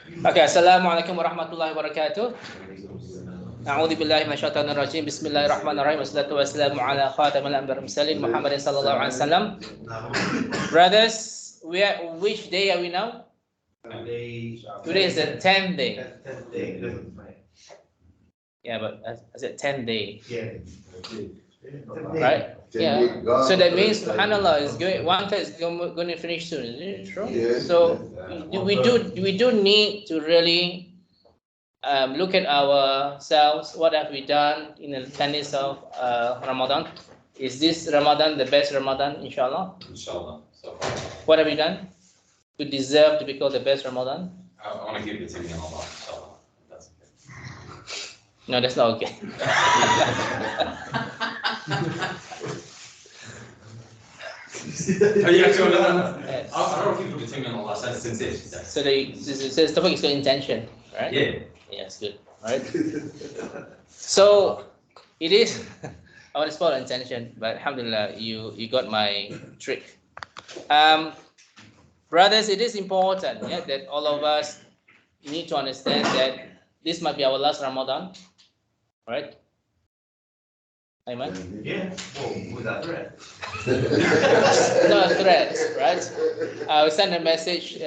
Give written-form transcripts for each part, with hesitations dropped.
Okay, Assalamualaikum warahmatullahi wabarakatuh. A'udzu billahi minasyaitonir rajim. Bismillahirrahmanirrahim. Wassalatu wassalamu ala khatamil anbiya'i wal mursalin Muhammadin sallallahu alaihi wasallam. Brothers, which day are we now? Today is the 10th day. Yeah, but I said 10th day. Right? Yeah. So that means subhanallah is going one third is going to finish soon, isn't it true? Yes. So we do need to really look at ourselves. What have we done in the 10 days of Ramadan? Is this Ramadan the best Ramadan, inshallah? Inshallah. So What have we done to deserve to be called the best Ramadan? I want to give it to you on Allah. Inshallah. That's okay. No, that's not okay. Are you actually on that? Yes. I don't think it's on Allah. That's sincere. So the topic is called intention, right? Yeah. Yes, good. All right. So it is. I want to spoil intention, but alhamdulillah, you got my trick. Brothers, it is important, yeah, that all of us need to understand that this might be our last Ramadan, right? Amen. Yeah, well, without threat. No threats, right? I will send a message,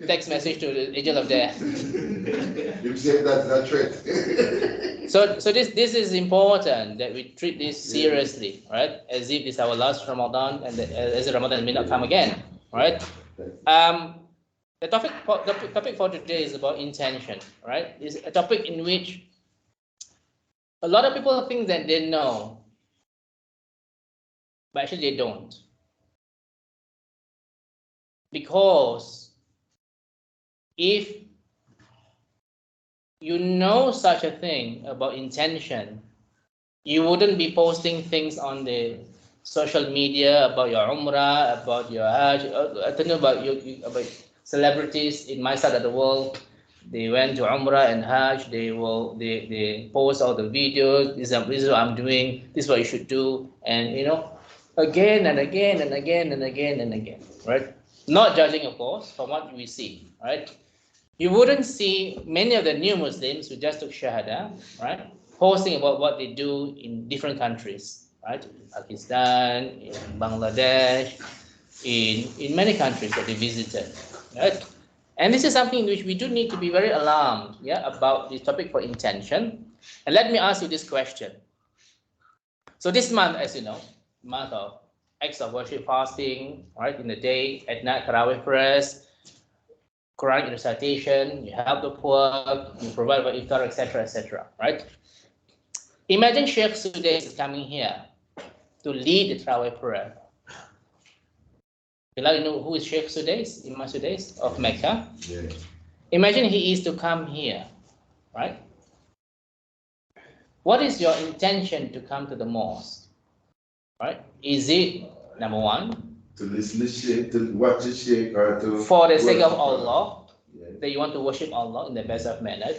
text message to the angel of death. You said that's not trick. So this is important that we treat this seriously, right? As if this is our last Ramadan, and as Ramadan may not come again, right? The topic for today is about intention, right? It's a topic in which a lot of people think that they know, but actually they don't. Because if you know such a thing about intention, you wouldn't be posting things on the social media about your Umrah, about your Hajj. I don't know about about celebrities in my side of the world. They went to Umrah and Hajj. They post all the videos. This is what I'm doing. This is what you should do, and again and again and again and again and again, right? Not judging, of course, from what we see, right? You wouldn't see many of the new Muslims who just took Shahada, right, posting about what they do in different countries, right? In Pakistan, in Bangladesh, in many countries that they visited, right? And this is something in which we do need to be very alarmed, yeah, about this topic for intention. And let me ask you this question. So this month, as you know, month of acts of worship, fasting, right, in the day, at night, Tarawih prayers, Quran recitation, you help the poor, you provide for iftar, etc., right? Imagine Sheikh Sudais is coming here to lead the Tarawih prayer. You know who is Sheikh Sudais, Imam Sudais of Mecca? Yeah. Imagine he is to come here, right? What is your intention to come to the mosque, right? Is it, number one, To listen to Sheikh, to watch the Sheikh, or to... for the sake of Allah, Yeah. that you want to worship Allah in the best of manner?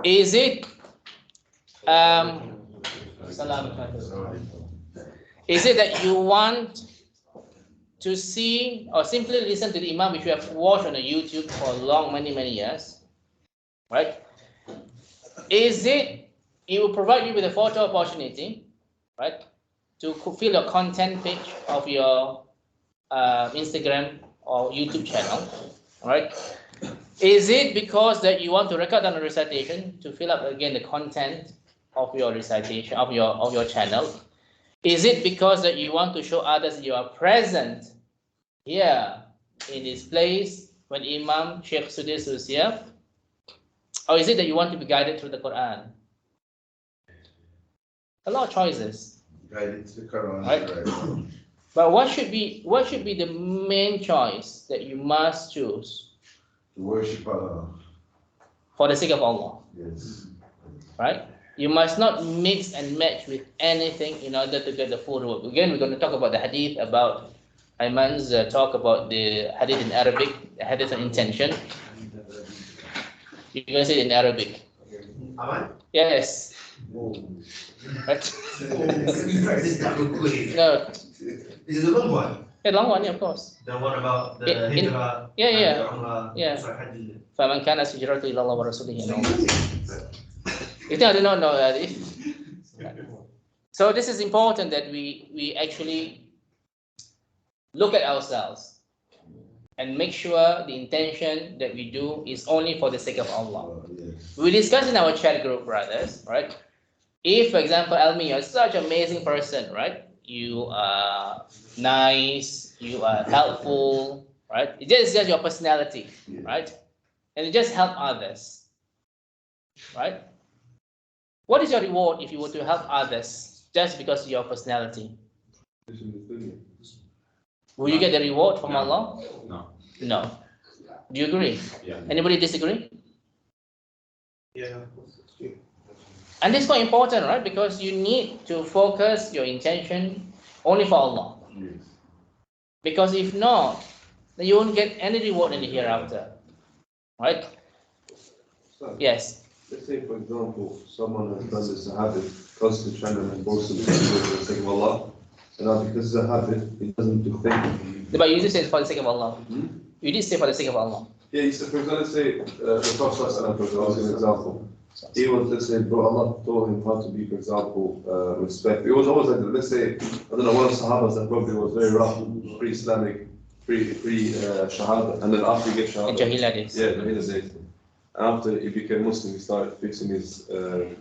Is it is it that you want to see or simply listen to the Imam which you have watched on the YouTube for many years, right? Is it will provide you with a photo opportunity, right, to fill your content page of your Instagram or YouTube channel, right? Is it because that you want to record down a recitation to fill up again the content of your recitation of your channel? Is it because that you want to show others you are present here in this place when Imam Sheikh Sudais was here? Or is it that you want to be guided through the Quran? A lot of choices. Guided to the Quran. Right. But what should be the main choice that you must choose? To worship Allah. For the sake of Allah. Yes. Right? You must not mix and match with anything in order to get the full reward. Again, we're going to talk about the hadith, about Ayman's talk about the hadith in Arabic, the hadith of intention. You can say it in Arabic. Aman? Yes. Right? No. Is it a long one? A long one, yeah, of course. Then what about the Yeah, in- hijrah? yeah, and yeah. the Umrah? Yeah. Sorry, Hajj. فَمَنْ كَانَ هِجْرَتُهُ إِلَى اللَّهِ وَرَسُولِهِ and all this. You think I do not know that? So this is important that we actually look at ourselves and make sure the intention that we do is only for the sake of Allah. Yes. We discussed in our chat group, brothers, right? If, for example, Almi, you're such an amazing person, right? You are nice, you are helpful, right? It's just your personality, right? And you just help others, right? What is your reward if you were to help others just because of your personality? Will you get the reward from No. Allah? No. No. Do you agree? Yeah. Anybody disagree? Yeah. And this is quite important, right? Because you need to focus your intention only for Allah. Yes. Because if not, then you won't get any reward in the hereafter. Right? So, Yes. let's say, for example, someone has done this habit, constantly trying to boast of for the sake of Allah, and now because it's a habit, he doesn't do think. But you did say for the sake of Allah. Hmm? You did say for the sake of Allah. Yeah, he said, for example, let's say, the Prophet, for example, as an example, he was, let's say, bro, Allah told him how to be, for example, respect. It was always like, let's say, I don't know, one of the Sahabas that probably was very rough, pre-Islamic, pre-Shahada, and then after he gets In Shahada. Jahiliyyah days. Yeah, the Hidden days. After he became Muslim, he started fixing his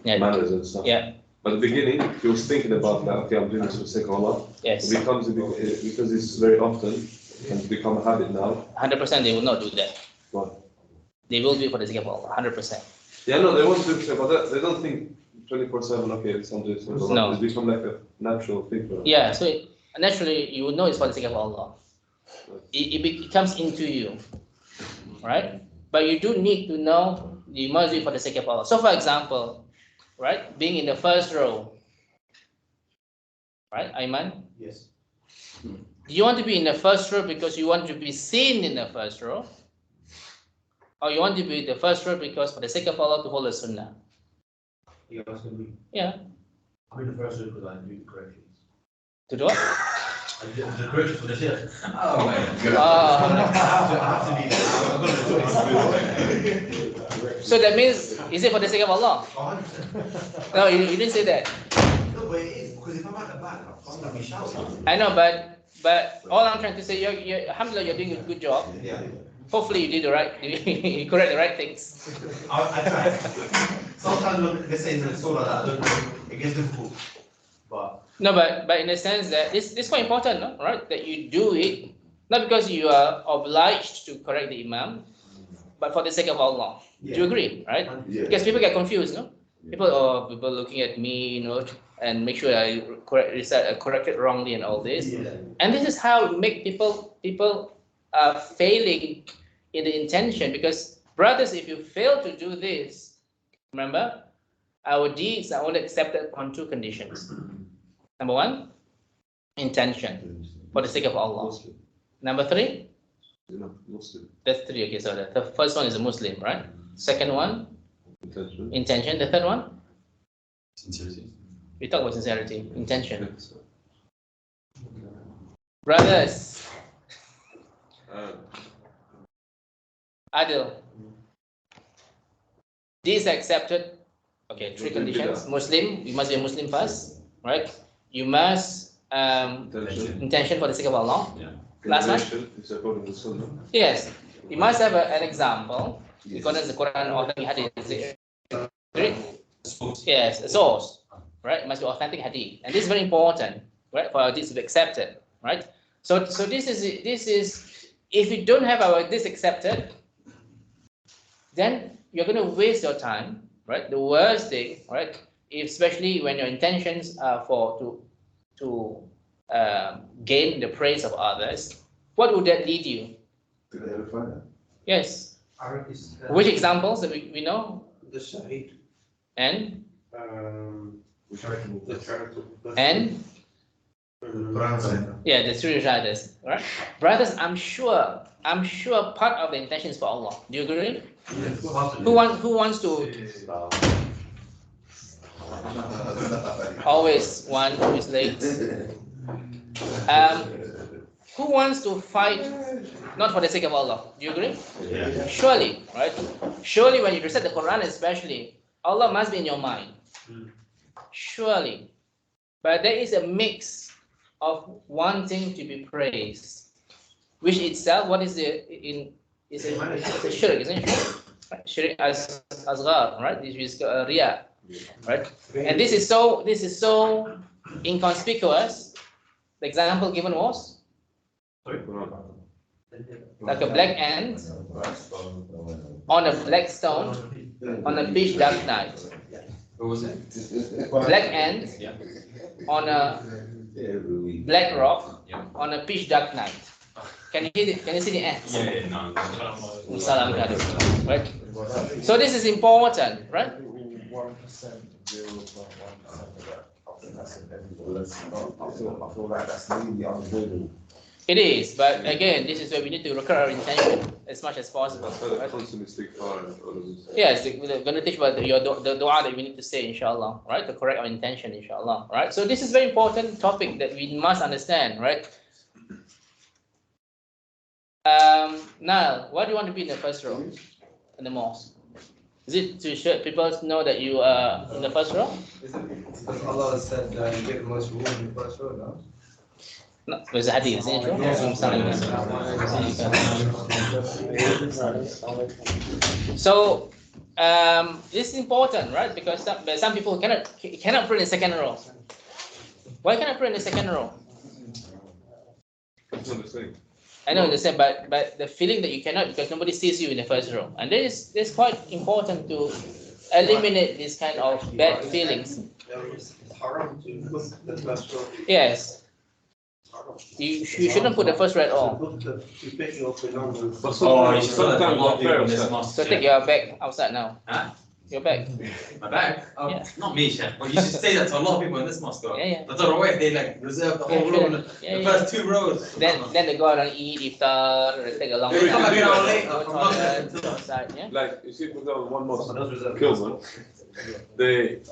Yeah. manners and stuff. Yeah. But at the beginning, he was thinking about that, okay, I'm doing this for the sake of Allah. Yes. It becomes, because it's very often, and become a habit now. 100% they will not do that. What? They will do it for the sake of Allah. 100%. Yeah, no, they want to do it, but they don't think 24/7, okay, it's something for Allah. No. It's become like a natural thing for them. Yeah, so naturally you will know it's for the sake of Allah. It comes into you, right? But you do need to know you must do it for the sake of Allah. So, for example, right, being in the first row, right, Aiman? Yes. Do you want to be in the first row because you want to be seen in the first row? Or you want to be in the first row because for the sake of Allah to hold the sunnah? You asking me? Yeah. I'm in the first row because I do the corrections. To do what? I did the corrections for the shit. Oh my God. I have to be there. I'm gonna do it. So that means, is it for the sake of Allah? 100%. No, you didn't say that. No, but it is because if I'm at the back, I'm gonna be shouting. I know, but all I'm trying to say, alhamdulillah, you're doing a good job. Yeah. Hopefully you did the right, you correct the right things. I try. Sometimes when they say it's so like that, I don't know, it gets difficult. But No, but in the sense that this quite important, no? Right? That you do it not because you are obliged to correct the imam, but for the sake of Allah. Do you agree? Right? Yeah. Because people get confused, no? People looking at me, you know, and make sure I correct it wrongly and all this. Yeah. And this is how make people are failing in the intention. Because brothers, if you fail to do this, remember, our deeds are only accepted on two conditions. Number one, intention for the sake of Allah. Muslim. Number three, You know, Muslim. that's three. Okay, so the first one is a Muslim, right? Second one, Intention. intention. The third one, Sincerity. we talk about sincerity, intention. Brothers, Adil, these are accepted. Okay, three conditions. Muslim, you must be a Muslim first, right? You must Intention. intention for the sake of Allah. Yeah. Last one? Generation is according to Sunnah. Yes, you must have an example. Yes. According to the Quran or the Hadith. Is it correct? Yes, a source, right? It must be authentic Hadith, and this is very important, right, for our deeds to be accepted, right? So this is if you don't have our this accepted, then you're going to waste your time, right? The worst thing, right? Especially when your intentions are to gain the praise of others, what would that lead you? To the hellfire. Yes. It's, Which examples that we know? The Shahid, And the charitable. and yeah, the three riders, right? Brothers, I'm sure part of the intention is for Allah. Do you agree? Who wants to always one who is late? Who wants to fight not for the sake of Allah? Do you agree? Yeah. Surely, right? Surely when you recite the Quran especially, Allah must be in your mind. Surely. But there is a mix of wanting to be praised, which itself, what is the in is a shirk, isn't it? Shirk as asghar, right? This is riya, right? And this is so inconspicuous. The example given was like a black ant on a black stone on a pitch dark night. What was it? Black ant Yeah. on a black rock on a pitch dark night. Can you see the ants? Yeah, no. Salam alaikum, right? So this is important, right? 1%, 0.1% of that. I think that's inevitable. I feel like that's really unavoidable. It is, but again, this is where we need to recur our intention as much as possible. That's why they Right? constantly stick fire and all of this. Yes, we're going to teach about the dua that we need to say, inshallah, right? To correct our intention, inshallah, right? So this is very important topic that we must understand, right? Now, why do you want to be in the first row in the mosque? Is it to show people know that you are in the first row? Is it because Allah said you get the most reward in the first row, no? No, there's a hadith, isn't it? So this is important, right? Because some people cannot pray in the second row. Why cannot pray in the second row? It's not the same. I know, understand, but the feeling that you cannot because nobody sees you in the first row, and this quite important to eliminate this kind of bad feelings. It's haram to put the first row. Yes, you shouldn't put the first row at all. To pick your belongings. But Oh, you sometimes, saw that a sometimes lot of the people in this parents, mosque. So take your bag outside now. Huh? Your bag. My bag? Oh, Yeah. not me, Chef. But you should say that to a lot of people in this mosque, though. Yeah, yeah. But the way they like reserve the whole Yeah, row, yeah, the yeah. first 2 rows. Then they go out and eat iftar, take a long They come time. back an hour later. Go toilet, outside, yeah. like, you see, for example, one mosque, Someone else reserve. Kilburn,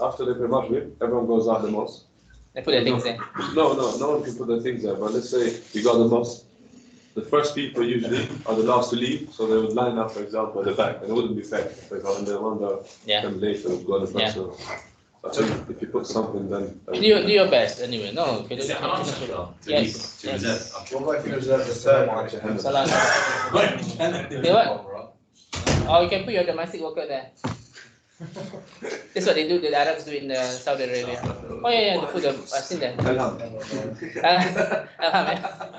after they pray Maghrib, everyone goes out the mosque. They put their things there. No one can put their things there, but let's say you got the mosque, the first people usually are the last to leave, so they would line up, for example, at the back, and it wouldn't be fair, because the one that Yeah. come later would go at the front, so. I think if you put something then. Do your best anyway. No, okay, Is it haram, Chef, though? To Yes, leave, to yes. reserve? What about if you reserve the third one? Salam. Okay. They what? Oh, you can put your domestic worker there. That's what they do. The Arabs do in Saudi Arabia. Oh yeah, yeah. They put the. I've seen that. Alham, yeah.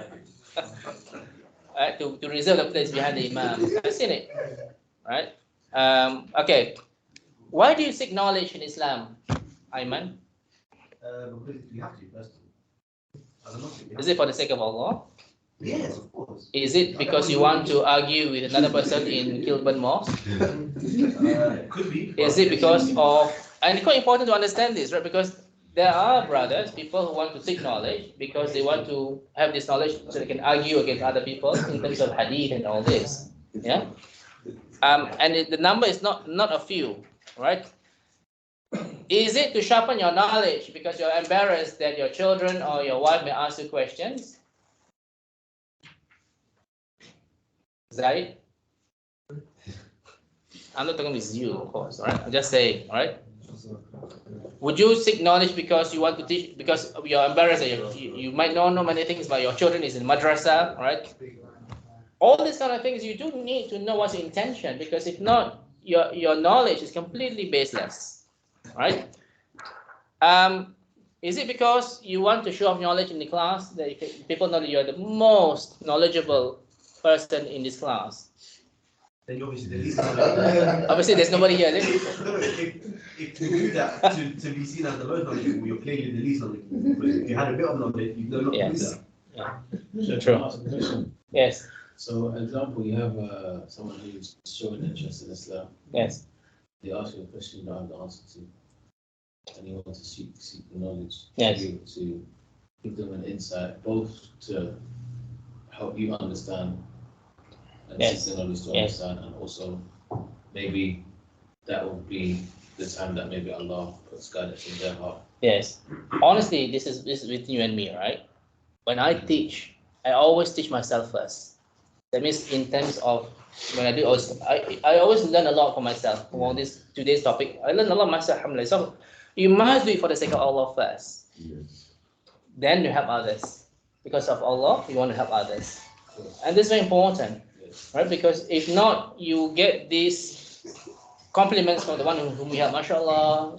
Right, to reserve the place behind the imam. I've seen it. Right. Okay. Why do you seek knowledge in Islam, Ayman? Because you have to, first. I don't know. Is it for the sake of Allah? Yes, of course. Is it because you want to argue with another person in Kilburn Mosque? Could be. Is it because of, and it's quite important to understand this, right? Because there are brothers, people who want to seek knowledge because they want to have this knowledge so they can argue against other people in terms of hadith and all this. Yeah. The number is not a few, right? Is it to sharpen your knowledge because you're embarrassed that your children or your wife may ask you questions? Zaid? I'm not talking with you, of course, right? I'm just saying, right? Would you seek knowledge because you want to teach, because you're embarrassed that you might not know many things, but your children is in madrasa, right? All these kind of things, you do need to know what's your intention, because if not, your knowledge is completely baseless, right? Is it because you want to show off knowledge in the class, that people know that you're the most knowledgeable person in this class? Then you're obviously the least knowledgeable. Obviously, there's nobody here. Then. No, if you do that to be seen as the most knowledgeable, you're clearly the least knowledgeable. But if you had a bit of knowledge, you know not to do Yes. that. True. Ask a question. Yes. So, example, you have someone who's showing interest in Islam. Yes. They ask you a question you don't have the answer to, and you want to seek the knowledge. Yes. To be able to give them an insight, both to help you understand and Yes. seek the knowledge to Yes. understand, and also maybe that will be the time that maybe Allah puts guidance in their heart. Yes. Honestly, this is between you and me, right? When I teach, I always teach myself first. That means in terms of when I do, I always learn a lot for myself from all this today's topic. I learn a lot myself, alhamdulillah. So you must do it for the sake of Allah first. Yes. Then you help others. Because of Allah, you want to help others. And this is very important, right? Because if not, you get these compliments from the one whom you help, mashallah,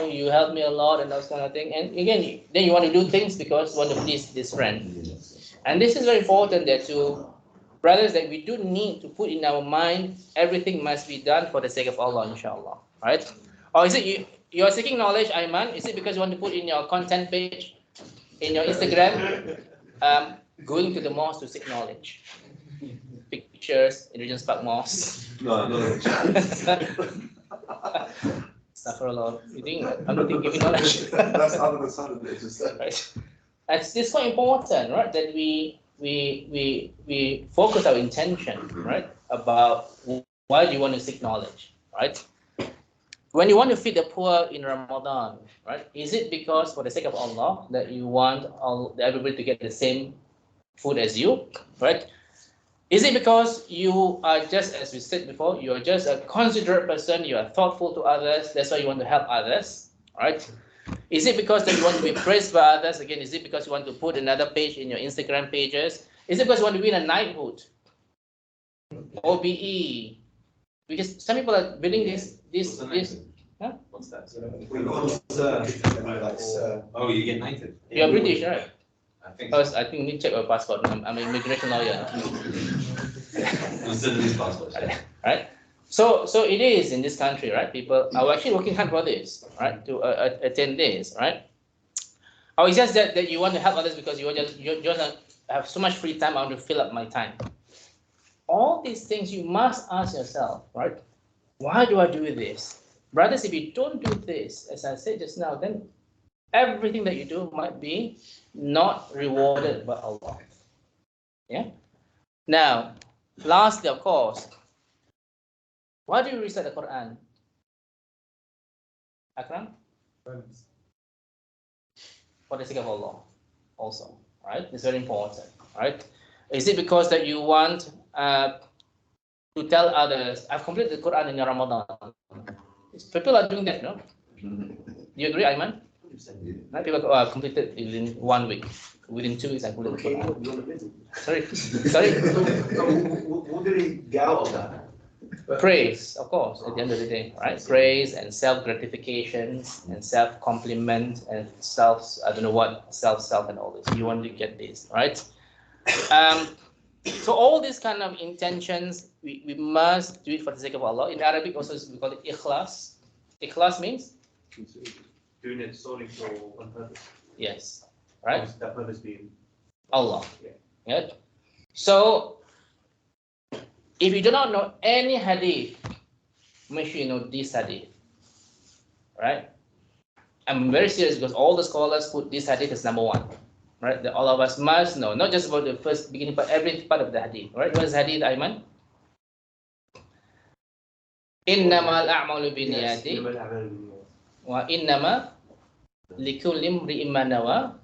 you help me a lot and those kind of thing. And again, then you want to do things because you want to please this friend. And this is very important that to brothers that we do need to put in our mind everything must be done for the sake of Allah, inshallah. Right? Or is it you are seeking knowledge, Ayman? Is it because you want to put in your content page, in your Instagram, going to the mosque to seek knowledge? Pictures in Regent's Park Mosque. No, no, no. Astaghfirullah. You think I'm not giving knowledge? That's other than something that you just said. Right. It's quite important, right? That we focus our intention, right? About why do you want to seek knowledge, right? When you want to feed the poor in Ramadan, right? Is it because for the sake of Allah that you want everybody to get the same food as you, right? Is it because you are just, as we said before, you are just a considerate person, you are thoughtful to others, that's why you want to help others, right? Is it because that you want to be praised by others? Again, is it because you want to put another page in your Instagram pages? Is it because you want to win a knighthood? OBE? Because some people are building this. Huh? What's that? Oh, You get knighted. You're British, right? I think Because I think you need to check your passport. I'm an immigration lawyer. Consider these passports. Right? So it is in this country, right? People are actually working hard for this, right? To attend this, right? Or it's just that you want to help others because you just have so much free time. I want to fill up my time. All these things you must ask yourself, right? Why do I do this? Brothers, if you don't do this, as I said just now, then everything that you do might be not rewarded by Allah. Yeah. Now, lastly, of course, why do you recite the Quran? Akram? For the sake of Allah, also, right? It's very important, right? Is it because that you want to tell others, I've completed the Quran in Ramadan? People are doing that, no? Do you agree, Ayman? Right? People completed within 1 week. Within 2 weeks, I completed the Quran. Sorry. What did he get out of that? Praise, of course, at the end of the day, right? Praise and self-gratification and self-compliment and I don't know what, self and all this. You want to get this, right? So all these kind of intentions, we must do it for the sake of Allah. In Arabic also we call it ikhlas. Ikhlas means? Doing it solely for one purpose. Yes, right? That purpose being Allah. Yeah. So if you do not know any hadith, make sure you know this hadith, right? I'm very serious because all the scholars put this hadith as number one, right? That all of us must know, not just about the first beginning, but every part of the hadith, right? What is hadith, Ayman? Innamal a'malu binniyati wa innama likulli imri'in ma nawa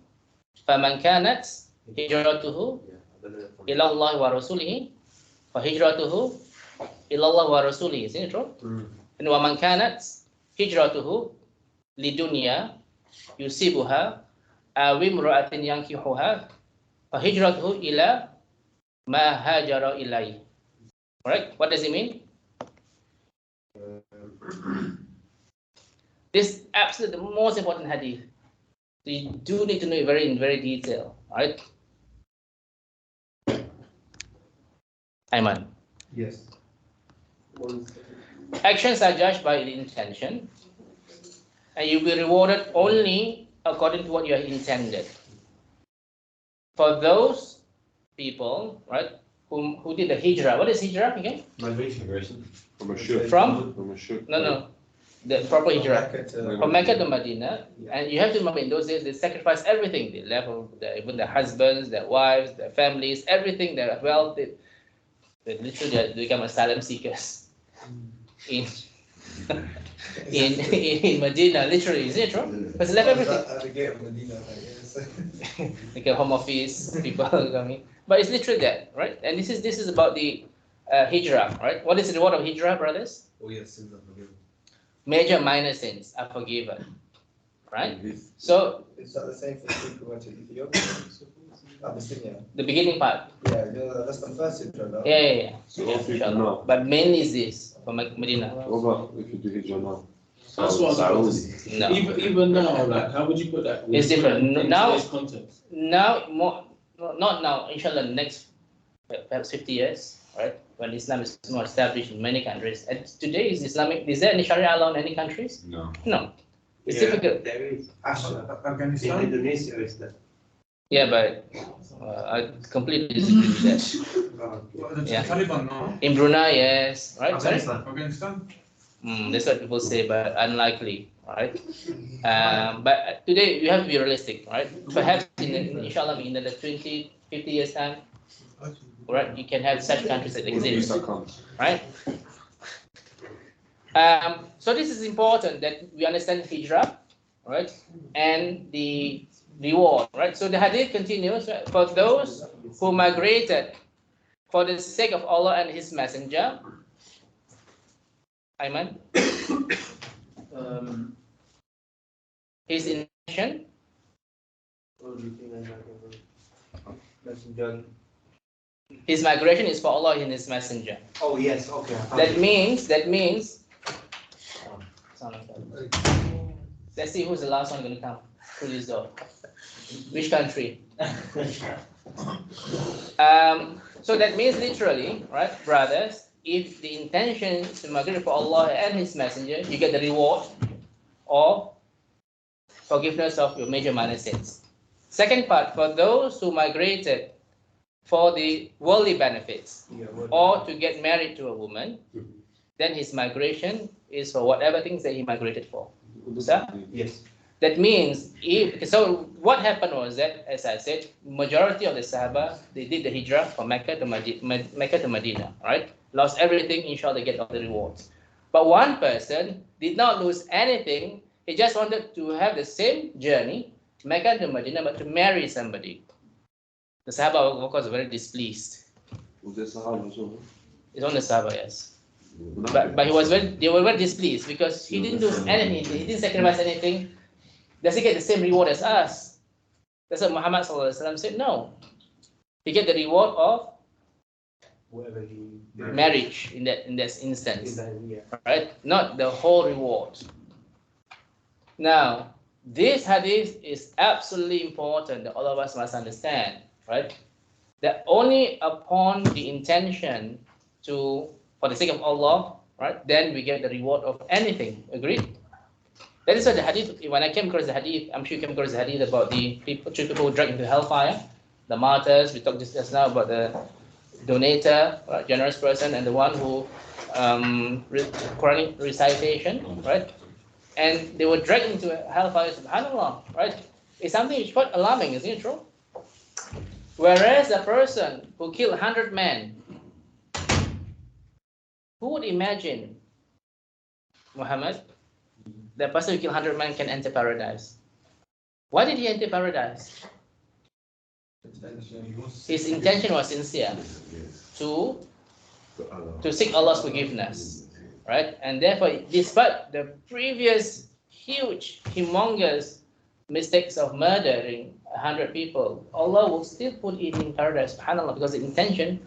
faman kanat hijratuhu ila Allah wa rasulihi hijratuhu ilallah wa rasulih, isn't it true? And wa man kanat hijratuhu lidunya yusibuha aw imra'atin yankihuha fa hijratuhu ila ma hajara ilai. Alright, what does it mean? This is absolutely the most important hadith. So you do need to know it in very detail, right? Ayman. yes. Actions are judged by the intention, and you'll be rewarded only according to what you have intended. For those people, right, who did the hijrah. What is hijrah again? Migration. From a ship. From? From a ship. No. The proper hijrah. From Mecca to Medina. And you have to remember in those days they sacrificed everything. They left even their husbands, their wives, their families, everything, their wealth. They literally become asylum seekers in Medina, literally, is it true? Because they left everything. At the gate of Medina, like, yes. like a home office, people coming. But it's literally that, right? And this is about the hijrah, right? What is the reward of hijrah, brothers? Oh yes, sins are forgiven. Major, minor sins are forgiven, right? So Is that the same for people who went to Ethiopia? Abyssinia? the beginning part, Yeah, that's the first hijrah, no? yeah. So all people Inshallah. know. But mainly is this for Medina. What about if you do hijrah now? That's what I was about to say. No, Even now, like, how would you put that? It's different. In Now- today's context. now more, not now. Inshallah, next perhaps 50 years, right? When Islam is more established in many countries. And today is Islamic. Is there any Sharia law in any countries? No. No. It's difficult. There is. Actually, In Afghanistan? Indonesia is that. Yeah, but I completely disagree with that. Yeah. Taliban, no? In Brunei, yes, right? Sorry? Afghanistan? That's what people say, but unlikely, right? But today you have to be realistic, right? Perhaps inshallah in the 20, 50 years time, right? You can have such countries that exist, Visa comes. right? So this is important that we understand hijrah, right? And the reward, right? So the hadith continues, right? For those who migrated for the sake of Allah and His Messenger. Ayman? His intention? His migration is for Allah and His Messenger. Oh, yes, okay. That means. Let's see who's the last one going to come through this door. Which country? So that means literally, right, brothers, if the intention is to migrate for Allah and His Messenger, you get the reward of forgiveness of your major minor sins. Second part, for those who migrated for the worldly benefits or to get married to a woman, then his migration is for whatever things that he migrated for. Sir? Yes. That means, so what happened was that, as I said, majority of the Sahaba, they did the hijrah from Mecca to Medina, right? Lost everything, inshallah, they get all the rewards. But one person did not lose anything, he just wanted to have the same journey, Mecca to Medina, but to marry somebody. The Sahaba, of course, were very displeased. Was there Sahaba as well? It's on the Sahaba, yes. But they were very displeased because he didn't do anything, he didn't sacrifice anything. Does he get the same reward as us? That's what Muhammad said, no. He get the reward of Whatever he marriage in that instance, yeah. right? Not the whole reward. Now, this hadith is absolutely important that all of us must understand, right? That only upon the intention for the sake of Allah, right, then we get the reward of anything. Agreed? That is what the hadith, when I came across the hadith, I'm sure you came across the hadith about the three people who dragged into hellfire, the martyrs, we talked just now about the donator, right, generous person, and the one who Quranic recitation, right? And they were dragged into hellfire, subhanAllah, right? It's something which is quite alarming, isn't it true? Whereas the person who killed 100 men, who would imagine, Muhammad, the person who killed 100 men can enter paradise? Why did he enter paradise? His intention was sincere, to seek Allah's forgiveness, right? And therefore, despite the previous huge, humongous mistakes of murdering 100 people, Allah will still put him in paradise, subhanAllah, because the intention,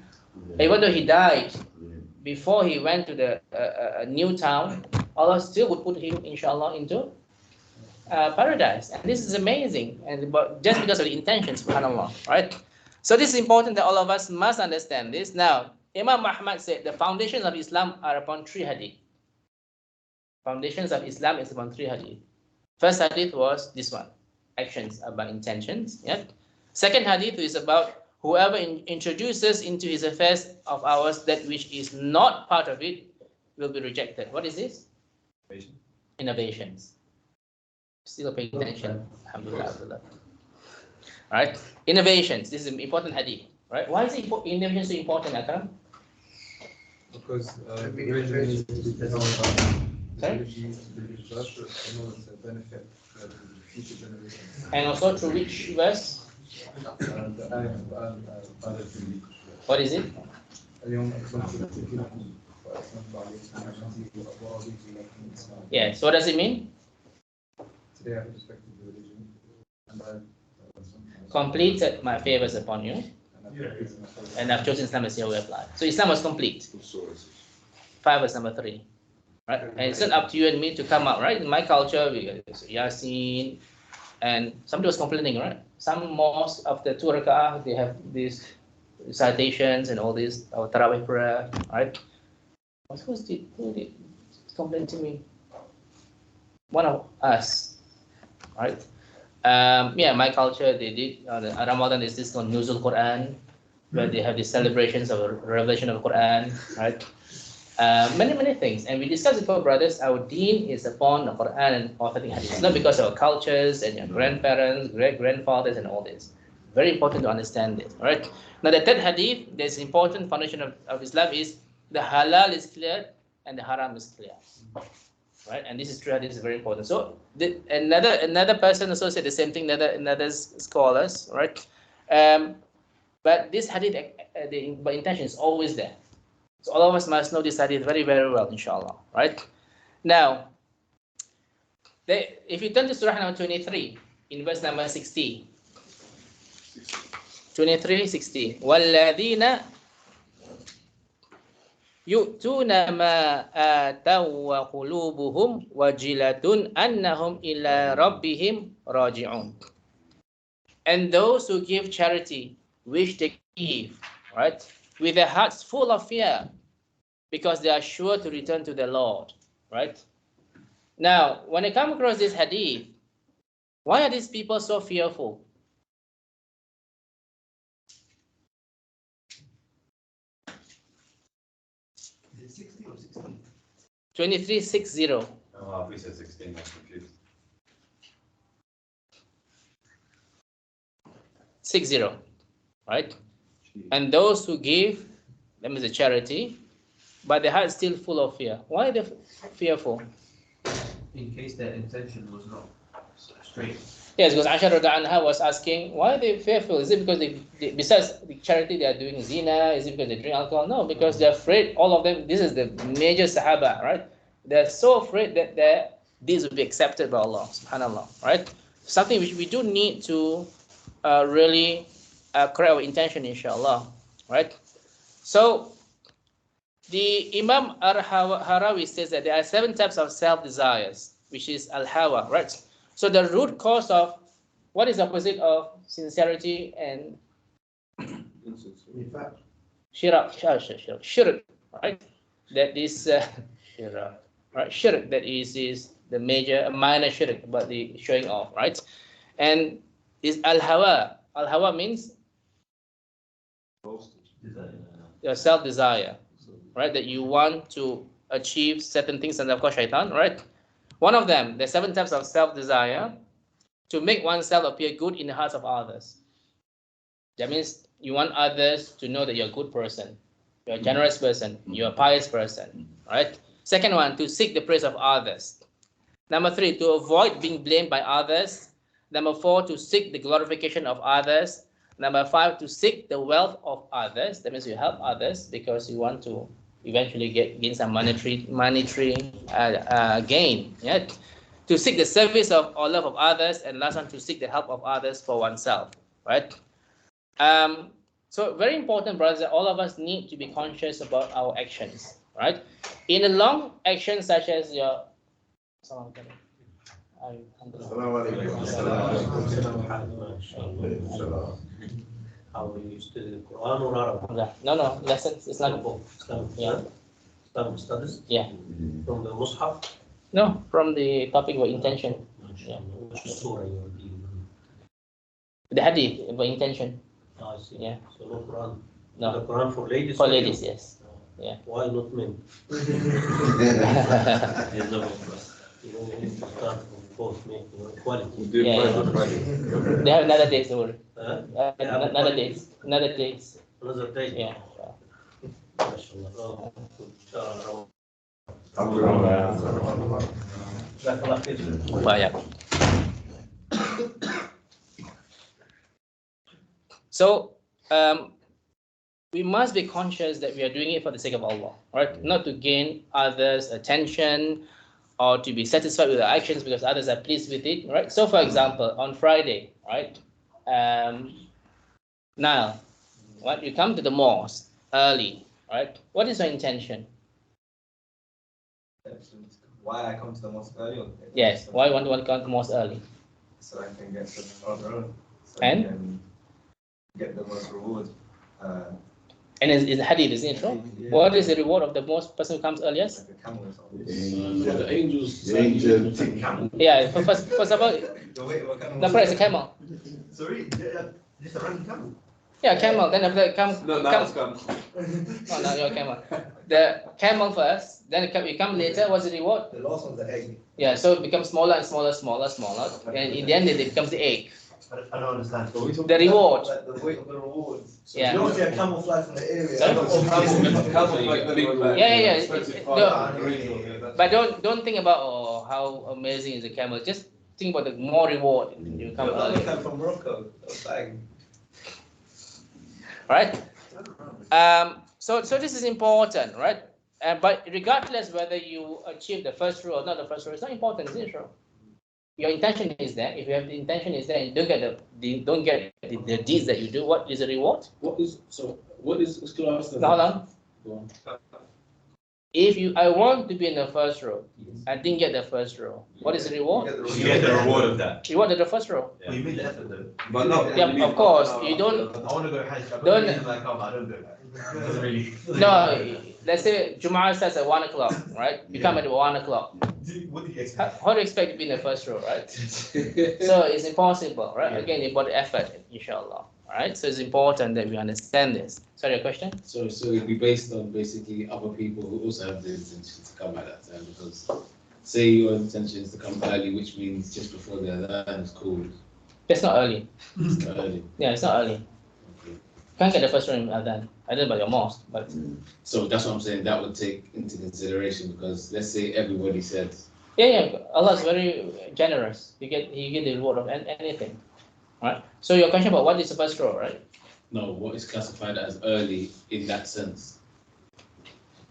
even though he died before he went to the new town, Allah still would put him, inshallah, into paradise. And this is amazing, and just because of the intention, subhanAllah, right? So this is important that all of us must understand this. Now, Imam Ahmad said the foundations of Islam are upon 3 hadith. Foundations of Islam is upon 3 hadith. First hadith was this one, actions about intentions. Yeah. Second hadith is about whoever introduces into his affairs of ours that which is not part of it will be rejected. What is this? Innovations. Still paying attention. Alhamdulillah. Alhamdulillah. Right? Innovations. This is an important hadith. Right? Why is innovation so important, Akram? Because Sorry? Believe this verse, I know it's a benefit for the future generations. And also through which verse? The ayah of other belief. What is it? اليوم أكملت لكم دينكم وأتممت عليكم نعمتي ورضيت لكم الإسلام. Yes. What does it mean? Today I respected the religion and I Completed my favors upon you, and I've chosen Islam as your way of life. So Islam was complete. 5 verse number 3. Right? And it's not up to you and me to come up, right? In my culture, we Yasin, and somebody was complaining, right? Some mosques after 2 rak'ah, they have these citations and all this, our Tarawih prayer, right? Who did complain to me? One of us, right? Yeah, my culture, they did, Ramadan is this called Nuzul Quran, where they have these celebrations of the revelation of the Quran, right? Many things. And we discussed before, brothers, our deen is upon the Quran and authentic hadith. It's not because of our cultures and your grandparents, great-grandfathers and all this. Very important to understand this, right? Now, the third hadith, this important foundation of Islam is the halal is clear and the haram is clear, right? And this is true, this is very important. So another person also said the same thing, another scholars, right? But this hadith, the intention is always there. So all of us must know this hadith very well, inshallah, right? Now, if you turn to Surah number 23, in verse number 60, 23:60, وَالَّذِينَ يُؤْتُونَ مَا آتَوْا وَقُلُوبُهُمْ وَجِلَةٌ أَنَّهُمْ إِلَى رَبِّهِمْ رَاجِعُونَ. And those who give charity, which they give, right, with their hearts full of fear, because they are sure to return to the Lord, right? Now, when I come across this hadith, why are these people so fearful? Is it 60 or 16? 23:60. Oh, we said 16, I'm confused. 60, right? And those who give, them is a charity, but their heart is still full of fear. Why are they fearful? In case their intention was not straight. Yes, because Aisha Radha Anha was asking, why are they fearful? Is it because they besides the charity, they are doing zina? Is it because they drink alcohol? No, because they're afraid, all of them, this is the major Sahaba, right? They're so afraid that their deeds will be accepted by Allah, subhanAllah, right? Something which we do need to really correct our intention, inshallah, right? So, the Imam Harawi says that there are 7 types of self-desires, which is al-hawa, right? So the root cause of what is the opposite of sincerity and In fact, shirk, right? That is shirk, right? Shirk, that is the minor shirk, but the showing off, right? And is al-hawa. Al-hawa means your self-desire, right? That you want to achieve certain things, and of course shaitan, right? One of them, the 7 types of self-desire, to make oneself appear good in the hearts of others. That means you want others to know that you're a good person, you're a generous person, you're a pious person, right? Second one, to seek the praise of others. Number 3, to avoid being blamed by others. Number 4, to seek the glorification of others. Number 5, to seek the wealth of others. That means you help others because you want to eventually gain some monetary gain. Yeah? To seek the service of or love of others, and last one, to seek the help of others for oneself. Right? So very important, brothers, that all of us need to be conscious about our actions. Right? In a long action such as your How you study the Quran or Arabic? No, lessons. It's not book. Yeah. Islam studies Yeah. from the Mus'haf. No, from the topic of intention. Yeah. Which surah you are dealing The hadith about intention. with? I see. Yeah. So no Quran. No. The Quran for ladies. For only? ladies, yes. Yeah. Why not men? You know, we need to start from both men, equality. They have another day, so Huh? another days. Another day. Yeah. MashaAllah. Oh, good. Banyak. So we must be conscious that we are doing it for the sake of Allah, right? Not to gain others' attention or to be satisfied with our actions because others are pleased with it, right? So, for example, on Friday, right? Now, what you come to the mosque early, right? What is your intention? Why I come to the mosque early? Yes. Why you want to come to the mosque early? So I can get some order. So And? I can get the most reward. And it's hadith, isn't it true? Yeah. What is the reward of the most person who comes earliest? Like a camel or something. The angels. The angel. Yeah, first of all, The weight of a camel. the first is a camel. Sorry, just a random camel. Yeah, camel. Then after that comes. No, now it's come. Oh, no, your camel. The camel first, then you come later. What's the reward? The last one's the egg. Yeah, so it becomes smaller and smaller, and in the end, it becomes the egg. I don't understand. The reward. Like the weight of the rewards. Yeah. You don't see a camel fly from the area. Sorry? Yeah. But But don't think about how amazing is the camel. Just think about the more reward you come early. From Morocco. Like, Right? So this is important, right? But regardless whether you achieve the first row or not the first row, it's not important, is it true? Your intention is there. If you have the intention is there, and you don't get the deeds that you do, what is the reward? What is class? Now, hold on. Go on. If I want to be in the first row, I didn't get the first row. What is the reward? You get the reward of that. You wanted the first row. Well, you made the effort though. But no. Yeah, of course. You don't. I want to go Hajj. I've Don't- got reason like, I don't go. It doesn't really. No. Let's say Jumu'ah starts at 1 o'clock, right? You come at 1 o'clock. What do you How, expect? how do you expect to be in the first row, right? So it's impossible, right? Again, about the effort, inshallah. All right. So it's important that we understand this. Sorry, your question? So it'd be based on basically other people who also have the intention to come at that time, because say your intention is to come early, which means just before the adhan is called. That's not early. It's not early. Yeah, it's not early. Okay. Can't get the first row in Adhan. I don't know about your mosque, but So that's what I'm saying. That would take into consideration, because let's say everybody said, yeah. Allah is very generous. You get the reward of anything, right? So your question about what is the first row, right? no, what is classified as early in that sense?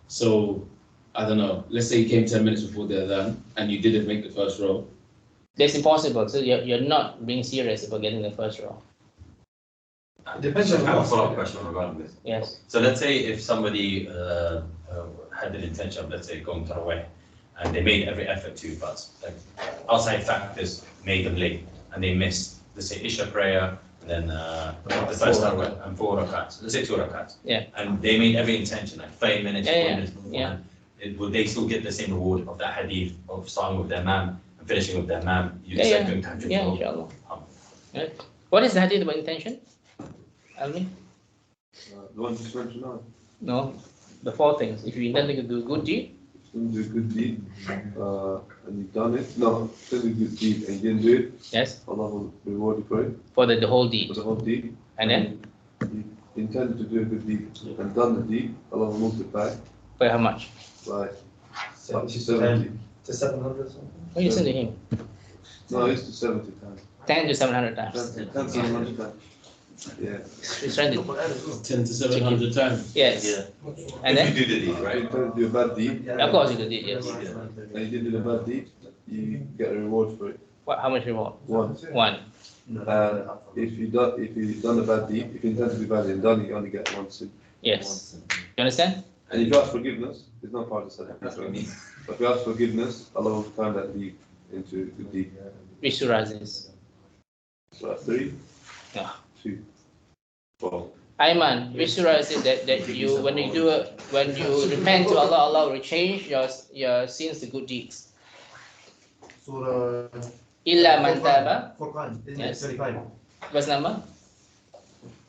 So I don't know. Let's say you came 10 minutes before the adhan and you didn't make the first row. That's impossible. So you're not being serious about getting the first row. Depends I on have a what. follow-up question regarding this. Yes. So let's say if somebody had an intention of, let's say, going to Tarawih, and they made every effort to, but like outside factors made them late, and they missed, let's say, Isha prayer, and then the first Tarawih, and 4 rakats, let's say 2 rakats. Yeah. And they made every intention, like 5 minutes, Yeah, 4 yeah, minutes yeah. beforehand. Would they still get the same reward of that hadith of starting with their man and finishing with their man? You Yeah, said yeah. going tahajjud Yeah, for- inshallah. Right. What is the hadith about intention? Almi? The one just mentioned now. No. The 4 things. If you intend to do good deed, You do a good deed, and you've done it. No, did a good deed and you didn't do it. yes, Allah will reward you for it, for the whole deed. for the whole deed. And then You intended to do a good deed and done the deed, Allah will multiply by how much? by up to 70 70. to 700 or something. What you listen to him? No, it's to 70 times. 10 to 700 times. 10 to 700 times. Yeah. He's trying to. 10 to 700 times. Yes. And If then, you do the deed, If you right? intend to do a bad deed, of course, you could do it, yes. and you did do a bad deed, you get a reward for it. What, how much reward? One. 1. If you done a bad deed, if you intend to do bad and done, you only get one sin. Yes. You understand? And if you ask forgiveness, it's not part of the sadaqah. But if you ask forgiveness, Allah will turn that deed into a good deed. Which surah is this? So 3, Yeah. 2, 4. Ayman, which surah is it that you, when you repent to Allah, Allah will change your sins to good deeds? Surah Illa man taba. Furqan, isn't Yes. it? 35. Verse number?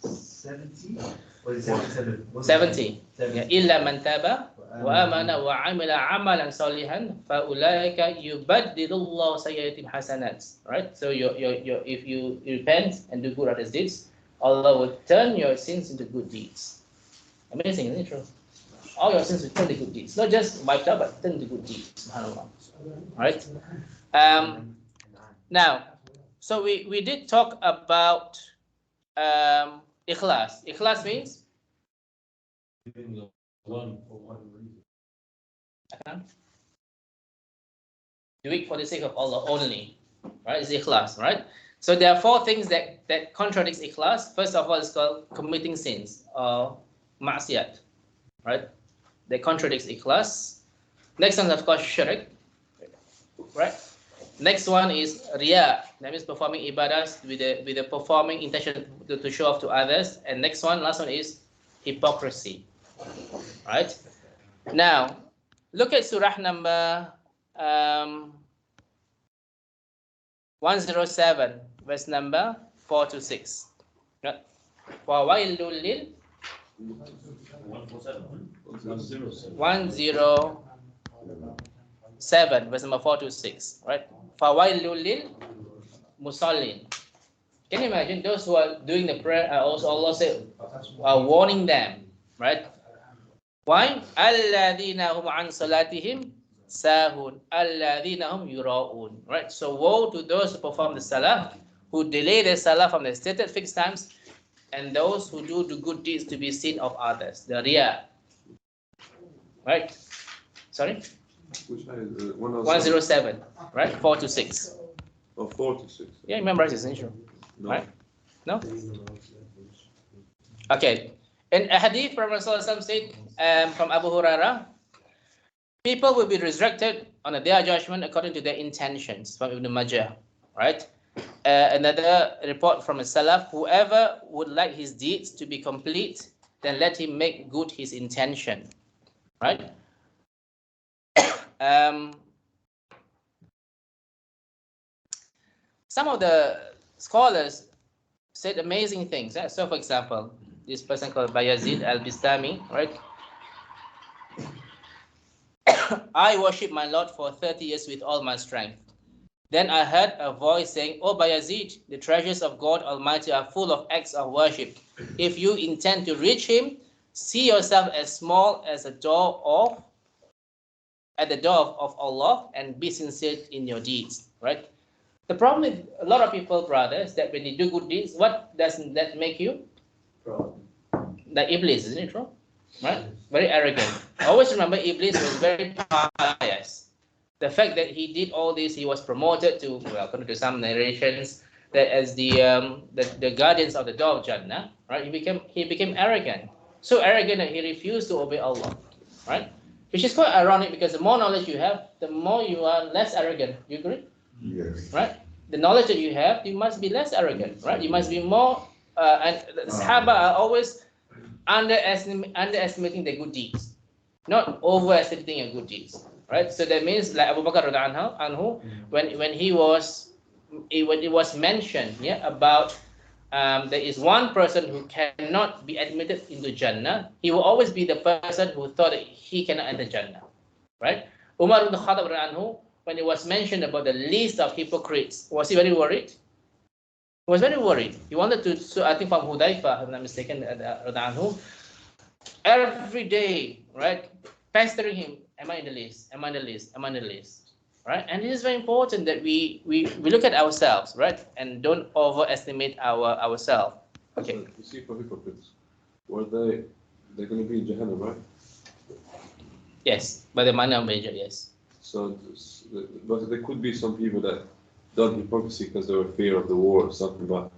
70? Or is it 77? 70. 70. Yeah. Illa man taba wa amana wa amila amalan salihan fa ulaika yubaddilullahu sayyiatim hasanat. Right? So if you repent and do good at deeds, Allah will turn your sins into good deeds. Amazing, isn't it true? all your sins will turn to good deeds. Not just wiped out, but turn to good deeds. SubhanAllah. Right? Now, so we did talk about ikhlas. Ikhlas means do it for the sake of Allah only. Right? It's ikhlas, right? So there are four things that contradicts ikhlas. First of all, it's called committing sins or ma'siyat, right? That contradicts ikhlas. Next one is of course shirk, right? Next one is riya, that means performing ibadahs with the performing intention to show off to others. And next one, last one is hypocrisy, right? Now, look at surah number 107, verse number 4 to 6. Fawailul lil 107, verse number 4 to 6, right? Fawailul lil musallin. Can you imagine those who are doing the prayer are also Allah said are warning them, right? Why? Alladhina hum an salatihim sahun, alladhina hum yura'un. Right? So woe to those who perform the salah, who delay their salah from the stated fixed times, and those who do the good deeds to be seen of others. The riya. Right? Sorry? Which is 107, right? 4 to 6. Oh, 4 to 6. Yeah, remember it's essential. No. Right? No? Okay. In a hadith, Prophet ﷺ said from Abu Hurairah, people will be resurrected on the day of judgment according to their intentions, from Ibn Majah, right? Another report from a Salaf, whoever would like his deeds to be complete, then let him make good his intention, right? Some of the scholars said amazing things. So, for example, this person called Bayazid al-Bistami, right? I worship my Lord for 30 years with all my strength. Then I heard a voice saying, "Oh Bayazid, the treasures of God Almighty are full of acts of worship. If you intend to reach Him, see yourself as small as at the door of Allah, and be sincere in your deeds." Right? The problem with a lot of people, brothers, that when you do good deeds, what doesn't that make you? Like Iblis, isn't it true? Right? Very arrogant. Always remember, Iblis was very pious. The fact that he did all this, he was promoted to, well, according to some narrations, that as the guardians of the door of Jannah, right? He became arrogant, so arrogant that he refused to obey Allah, right? Which is quite ironic because the more knowledge you have, the more you are less arrogant. You agree? Yes. Right? The knowledge that you have, you must be less arrogant, right? You must be more. And the Sahaba are always underestimating their good deeds, not overestimating your good deeds, right? So that means, like Abu Bakr anhu, when it was mentioned, yeah, about there is one person who cannot be admitted into Jannah, he will always be the person who thought that he cannot enter Jannah, right? Umar ibn Khattab anhu, when it was mentioned about the list of hypocrites, was he very worried? He was very worried. He wanted to, so I think from Hudayfa, if I'm not mistaken, every day, right, pestering him, am I in the list? Am I in the list? Am I in the list? Right? And it is very important that we look at ourselves, right, and don't overestimate ourselves. Okay. So, you see, for hypocrites, were they're going to be in Jahannam, right? Yes, by the minor major, yes. So, but there could be some people that done hypocrisy because they were fear of the war or something, but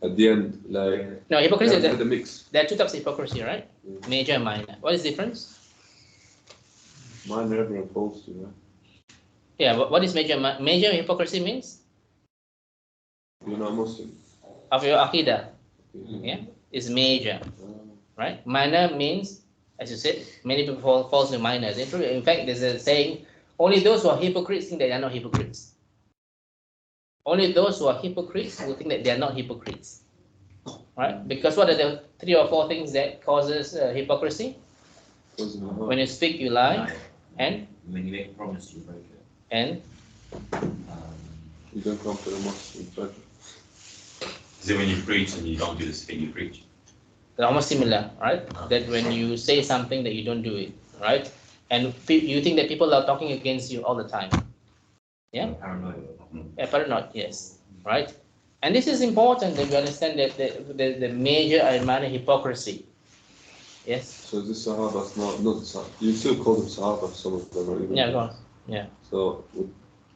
at the end, like, No, hypocrisy. they had a mix. There are two types of hypocrisy, right? Yeah. Major and minor. What is the difference? Minor everyone falls to, right? Yeah, what is major? Major hypocrisy means You're not Muslim. of your aqidah, Mhm. yeah, is major, right? Minor means, as you said, many people fall to minors. In fact, there's a saying: only those who are hypocrites think that they are not hypocrites. Only those who are hypocrites will think that they are not hypocrites, right? Because what are the 3 or 4 things that causes hypocrisy? When you speak, you lie, and When you make a promise, you break it. and You don't come to the mosque in Fajr. Is it when you preach and you don't do this thing you preach? They're almost similar, right? That when you say something that you don't do it, right? And you think that people are talking against you all the time. Yeah? Paranoid. Yeah, paranoid, yes. Right? And this is important that we understand that the major and minor hypocrisy. Yes? So this Sahabas, not Sahaba. You still call them Sahaba, some of them are even. Yeah, go on. Yeah. So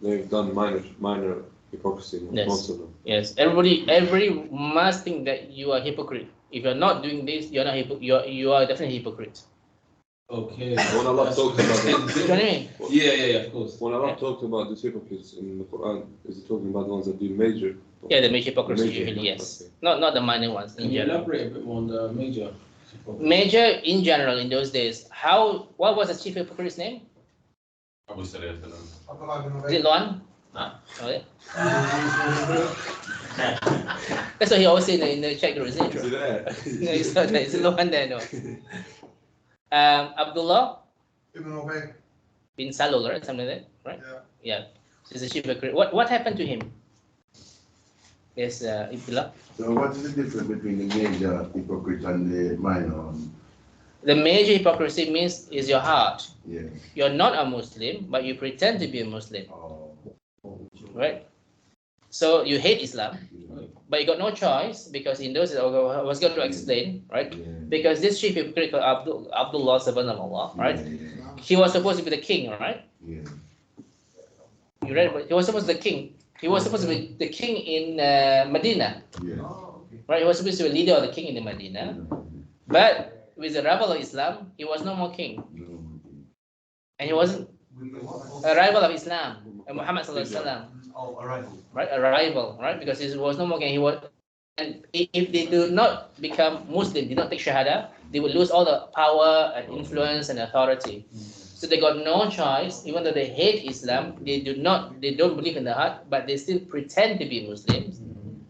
they've done minor hypocrisy, Yes. most of them. Yes. Everybody must think that you are hypocrite. If you're not doing this, you're not you are definitely hypocrite. Okay. When Allah talks about You know what I mean? Yeah, of course. when Allah Yeah. talks about these hypocrites in the Quran, is He talking about the ones that do major? Yeah, the major hypocrisy Major, usually, yes. okay. Not the minor ones Can in you general. elaborate a bit more on the major? Major in general in those days. What was the chief hypocrite's name? Abu Salih. Is it Luan? Oh, yeah. That's what he always say in the chat group, isn't it Is true? it there? No, it's not there. It's Luan there, no. Abdullah Ibn Ubay. bin Salul, right? Something like that, right? Yeah. Yeah. He's a chief hypocrite. What happened to him? Yes, Abdullah. So what is the difference between the major hypocrite and the minor one? The major hypocrisy means is your heart. Yeah. You're not a Muslim, but you pretend to be a Muslim, Oh. right? So you hate Islam, but you got no choice because in those I was going to explain, right? Yeah. Because this chief hypocrite called Abdullah subhanallah, right? Yeah. He was supposed to be the king, right? Yeah. You read about he was supposed to be the king. He was supposed to be the king in Medina, Yeah. right? He was supposed to be a leader of the king in the Medina, but with the arrival of Islam, he was no more king, and he wasn't arrival of Islam, Muhammad sallallahu alaihi wasallam. Oh, arrival. Right, arrival, right? Because he was no more king. He was, and if they do not become Muslim, did not take Shahada, they will lose all the power and influence and authority. So they got no choice, even though they hate Islam, they don't believe in the heart, but they still pretend to be Muslims,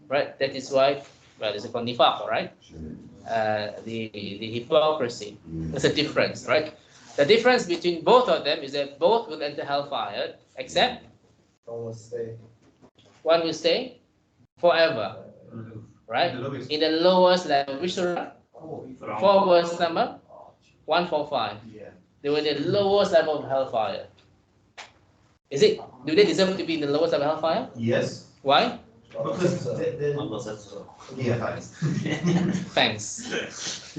right? That is why, well, it's called nifaq, right? The hypocrisy. There's a difference, right? The difference between both of them is that both will enter hellfire, except one will stay forever, right? In the lowest level, which surah? 4 verse number 145. Yeah. They were in the lowest level of hellfire. Is it? Do they deserve to be in the lowest level of hellfire? Yes. Why? Because Allah said so. yeah, thanks. Thanks.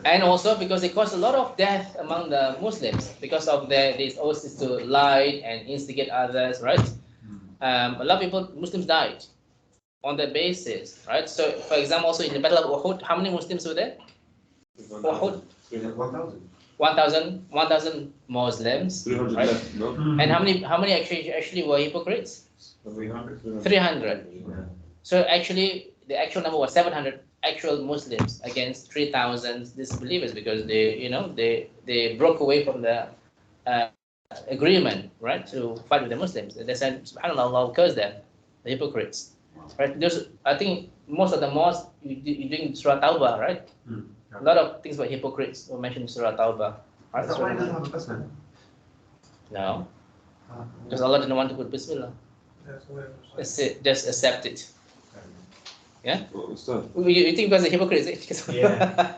And also because they caused a lot of death among the Muslims because of their oaths to lie and instigate others, right? A lot of people, Muslims died on that basis, right? So, for example, also in the Battle of Uhud, how many Muslims were there? Uhud, 1,000. 1,000 Muslims, 300 right? left, no? And how many actually were hypocrites? 300. 300. So actually, the actual number was 700 actual Muslims against 3,000 disbelievers because they broke away from the agreement, right, to fight with the Muslims. They said, "Subhanallah, Allah curse them, the hypocrites." Right? I think most of the mosques you doing Surah Tawbah, right? A lot of things about hypocrites were mentioned in Surah Tawbah. Right? That's why it doesn't have a Bismillah. No, because Allah didn't want to put Bismillah. That's it. Just accept it. Yeah. What's that? You think because the hypocrite is it? Yeah.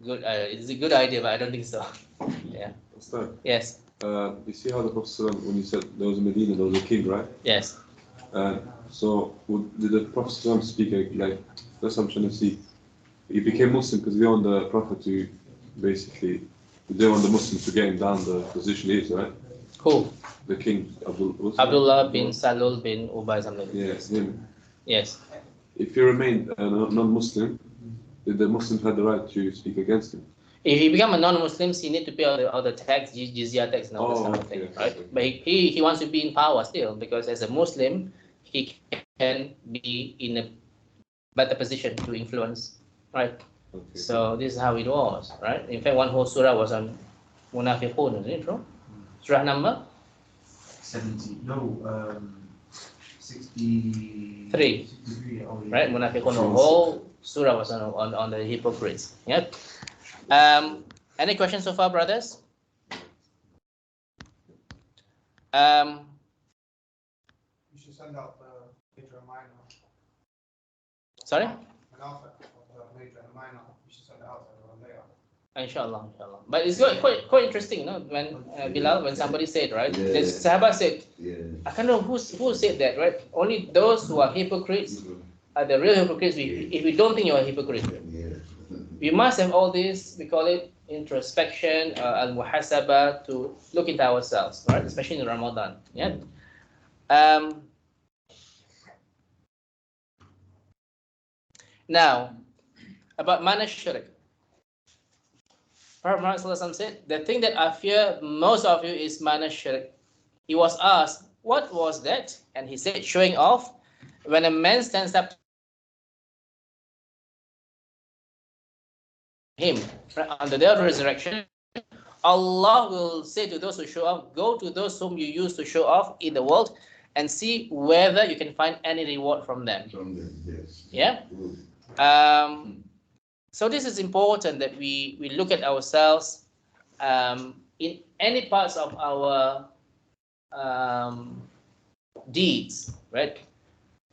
Good. It's a good idea, but I don't think so. Yeah. What's that? Yes. You see how the Prophet ﷺ, when he said there was a Medina, there was a king, right? Yes. So did the Prophet ﷺ speak like, that's what I'm trying to see. He became Muslim because they want the Prophet to basically, they want the Muslims to get him down the position he is, right? Who? The king, Abdullah bin Salul bin Ubay something. Yes, him. Yes. If he remained a non-Muslim, did the Muslims have the right to speak against him? If you become a non-Muslim, you need to pay all the tax, jizya tax, and all this kind of thing, right? Okay. But he wants to be in power still because as a Muslim, he can be in a better position to influence, right? Okay. So this is how it was, right? In fact, one whole surah was on Munafiqun, isn't it true? Surah number 70. No. 63. 63. Oh, yeah. right? Munafiqun, the whole surah was on the hypocrites. Yep. Any questions so far, brothers? You should send out the major and minor. Sorry? An alpha of the major and minor. You should send it out Inshallah, inshallah. But it's quite interesting, you know, when Bilal, when somebody said, right? Yeah. The Sahaba said, Yeah. I can't know who said that, right? Only those who are hypocrites are the real hypocrites. If we don't think you're a hypocrite, Yeah. we must have all this. We call it introspection, al-muhasaba, to look into ourselves, right? Especially in Ramadan. Yeah. Now, about mana shirk. Prophet Muhammad ﷺ said, the thing that I fear most of you is mana shirk. He was asked, what was that? And he said, showing off. When a man stands up to him on the day of the resurrection, Allah will say to those who show off, go to those whom you used to show off in the world and see whether you can find any reward from them. Yes. Yeah? So this is important that we look at ourselves in any parts of our deeds, right?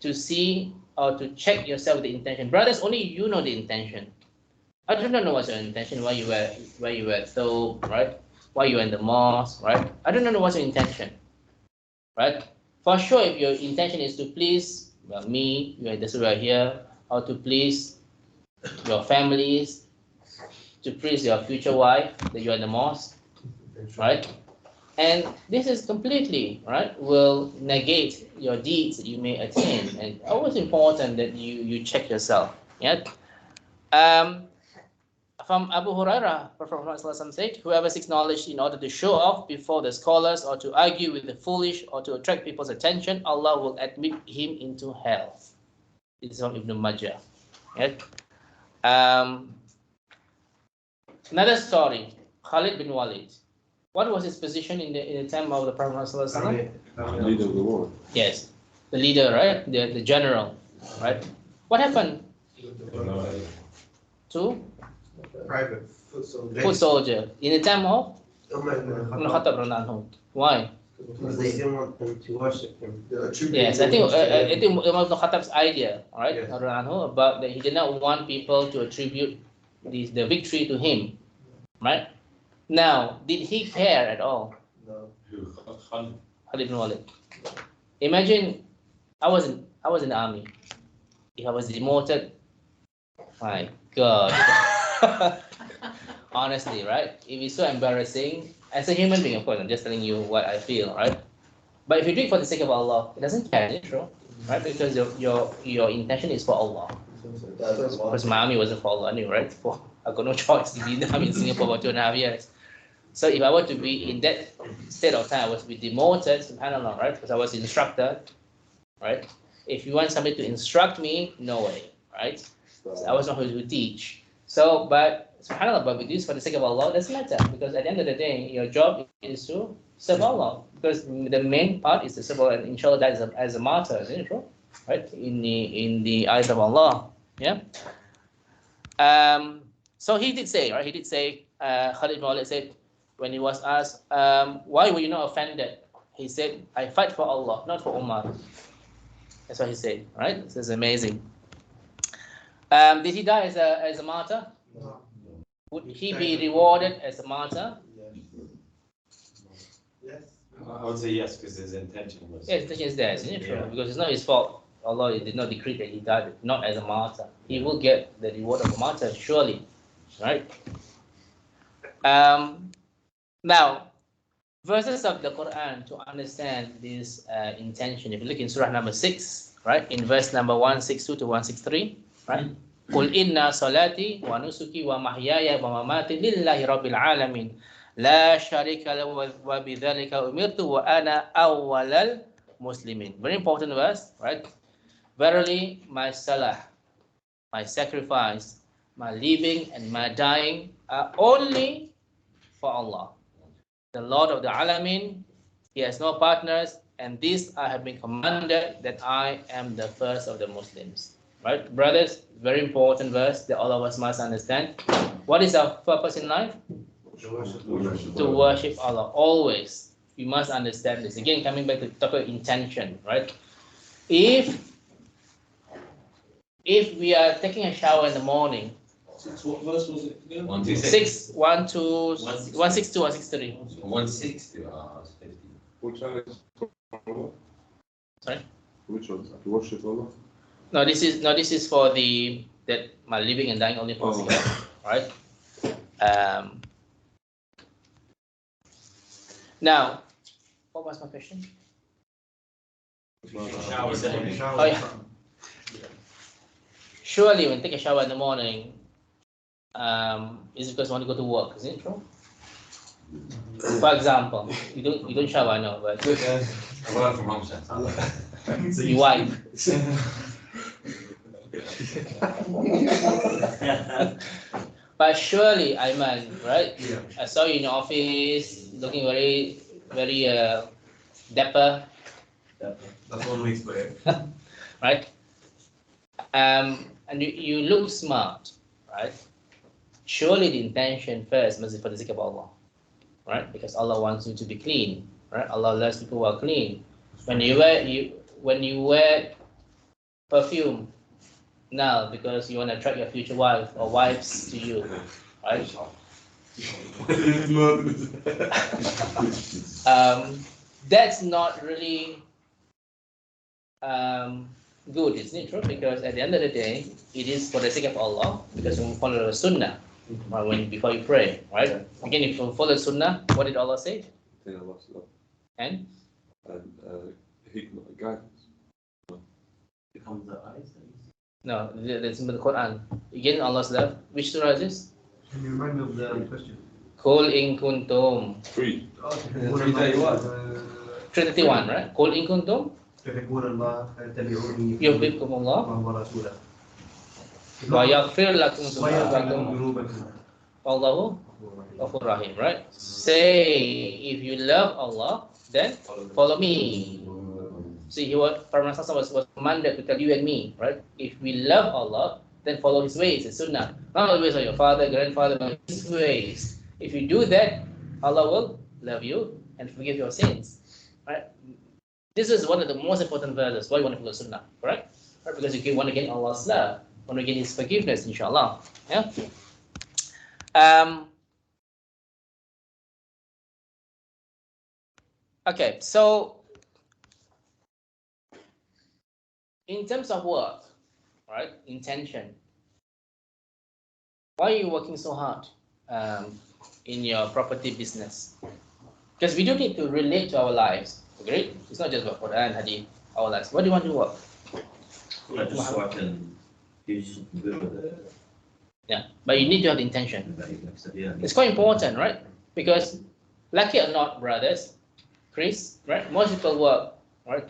To see or to check yourself with the intention. Brothers, only you know the intention. I don't know what's your intention, why you were at Thobe, right? Why you were in the mosque, right? I don't know what's your intention, right? For sure, if your intention is to please me, that's why we're here, or to please your families, to please your future wife that you're in the mosque, right? And this is completely, right, will negate your deeds that you may attain. And always important that you check yourself. Yeah. From Abu Hurairah, Prophet Muhammad said, whoever seeks knowledge in order to show off before the scholars or to argue with the foolish or to attract people's attention, Allah will admit him into hell. This is from Ibn Majah. Yeah. Another story, Khalid bin Walid. What was his position in the time of the Prophet Muhammad? Leader of the world. Yes, the leader, right? The general, right? What happened to Private foot soldier. foot soldier in the time of Umar ibn Ibn Khattab. Khattab radhiyallahu anhu? Why? Because they didn't want them to worship him. Yes, I think Umar ibn Khattab's idea, right, Yes. radhiyallahu anhu, about that he did not want people to attribute the victory to him, right? Now, did he care at all? No. Khalid bin Walid. Imagine, I was in the army. If I was demoted, my God. Honestly, right? It is so embarrassing. As a human being, of course, I'm just telling you what I feel, right? But if you do it for the sake of Allah, it doesn't count, is it true? Right? Because your intention is for Allah. Because my army wasn't for Allah anyway, right? I got no choice to be in the army in Singapore for 2.5 years. So if I were to be in that state of time, I was to be demoted, subhanAllah, right? Because I was instructor, right? If you want somebody to instruct me, no way, right? So I was not who to teach. So, but subhanAllah, but we do this for the sake of Allah, doesn't matter. Because at the end of the day, your job is to serve Allah. Because the main part is to serve Allah, and inshallah that is as a martyr, isn't it true? Right? In the eyes of Allah. Yeah. So he did say, right? He did say, Khalid bin Walid said, when he was asked, why were you not offended? He said, I fight for Allah, not for Umar. That's what he said, right? This is amazing. Did he die as a martyr? No. Would he be rewarded as a martyr? Yes. I would say yes, because his intention was. Yes, the intention is there, isn't it? Yeah. Because it's not his fault. Allah did not decree that he died not as a martyr. He will get the reward of a martyr, surely, right? Now, verses of the Quran to understand this intention. If you look in Surah number 6, right, in verse number 162 to 163, right? Qul inna salati wa nusuki wa mahyaya wa mamati lillahi rabbil alamin. La sharika lahu wa bidhalika umirtu wa ana awwalal muslimin. Very important verse, right? Verily, my salah, my sacrifice, my living and my dying are only for Allah, the Lord of the Alamin. He has no partners, and this I have been commanded that I am the first of the Muslims. Right, brothers, very important verse that all of us must understand. What is our purpose in life? To worship Allah. Always. We must understand this. Again, coming back to the topic of intention, right? If we are taking a shower in the morning What verse was it again? 126. 6, 1, 2, 162, 163. 160. It's 50. Which one is Allah? Sorry? Which one? To worship Allah? No, this is for the that my living and dying only for Oh. Allah, right? Now, what was my question? Shower. Oh yeah. Surely, when you take a shower in the morning, is it because you want to go to work? Is it true? For example, you don't shower, I know, but I learned from Ramshan. you wipe. But surely, Aiman, right? Yeah. I saw you in your office, looking very, very dapper, That's one way to put it. right? And you look smart, right? Surely the intention first must be for the sake of Allah, right? Because Allah wants you to be clean, right? Allah loves people who are clean. When you wear perfume now because you want to attract your future wife or wives to you, right? That's not really good, isn't it true? Because at the end of the day, it is for the sake of Allah, because we follow the Sunnah before you pray, right? Again, if you follow the Sunnah, what did Allah say? Then Allah's love. And Hikmah, guidance. Becomes the eyes. no, that's in the Quran. Again, Allah's love. Which surah is this? Can you remind me of the question? Qul in kuntum. 3. 331, right? Qul in kuntum تحبون الله فاتبعوني yuhibbukum Allah وهو رسوله wa yaghfir lakum ويغفر لكم dhunubakum ذنوبكم wallahu ghafurur rahim, right? Say, if you love Allah, then follow me. See, Prophet was commanded to tell you and me, right? If we love Allah, then follow His ways, His Sunnah. Not the ways of your father, grandfather, but His ways. If you do that, Allah will love you and forgive your sins, right? This is one of the most important verses. Why you want to follow Sunnah, correct? Right? Because you want to gain Allah's love, want to gain His forgiveness, inshallah. Yeah. Okay, so in terms of work, right? Intention. Why are you working so hard in your property business? Because we do need to relate to our lives. Agreed? It's not just about Quran, Hadith, our lives. What do you want to work? Just so I can do something good with it. Yeah, but you need to have the intention. Yeah. It's quite important, right? Because, like it or not, brothers, Chris, right? Most people work, right?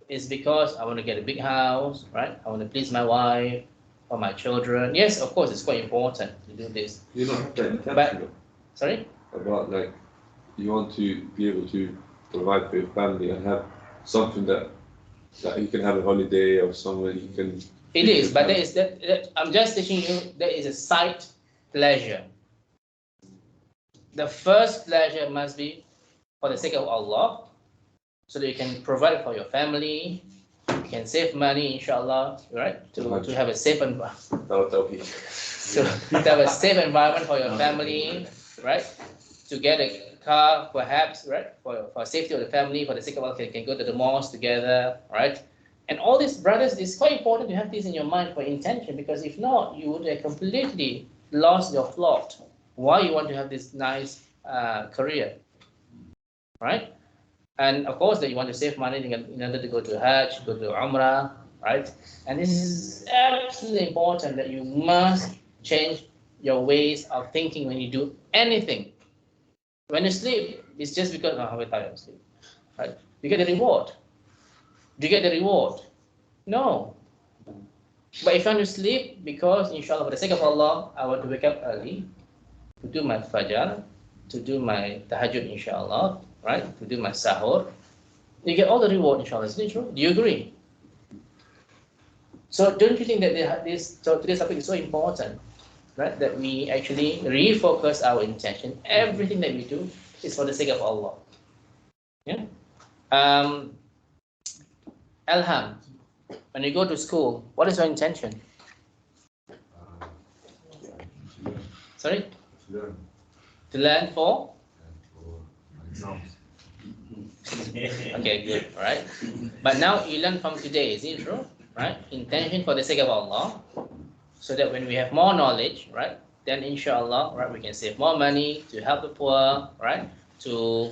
It's because I want to get a big house, right? I want to please my wife or my children. Yes, of course, it's quite important to do this. You're not that But, intentional sorry? about like you want to be able to provide for your family and have something that you can have a holiday or somewhere you can. It is, but there is that. I'm just teaching you. There is a side pleasure. The first pleasure must be for the sake of Allah, so that you can provide for your family. You can save money, inshallah, right? To have a safe environment. To have a safe environment for your family, right? To get a car, perhaps, right? For safety of the family, for the sake of Allah, can go to the mosque together, right? And all these, brothers, it's quite important to have this in your mind for intention, because if not, you would have completely lost your plot. Why you want to have this nice career, right? And of course, that you want to save money in order to go to Hajj, go to Umrah, right? And this is absolutely important, that you must change your ways of thinking when you do anything. When you sleep, it's just because, oh, we're tired of sleep, right? You get the reward. Do you get the reward? No. But if you want to sleep, because inshallah, for the sake of Allah, I want to wake up early to do my fajr, to do my tahajjud, inshallah, right? To do my sahur, you get all the reward, inshallah. Isn't it true? Do you agree? So don't you think that today's topic is so important, right? That we actually refocus our intention. Everything that we do is for the sake of Allah. Yeah. Elham, when you go to school, what is your intention? Sorry? Learn. To learn for? Exams. Okay, good, right? But now you learn from today, is it true? Right? Intention for the sake of Allah, so that when we have more knowledge, right, then inshallah, right, we can save more money to help the poor, right, to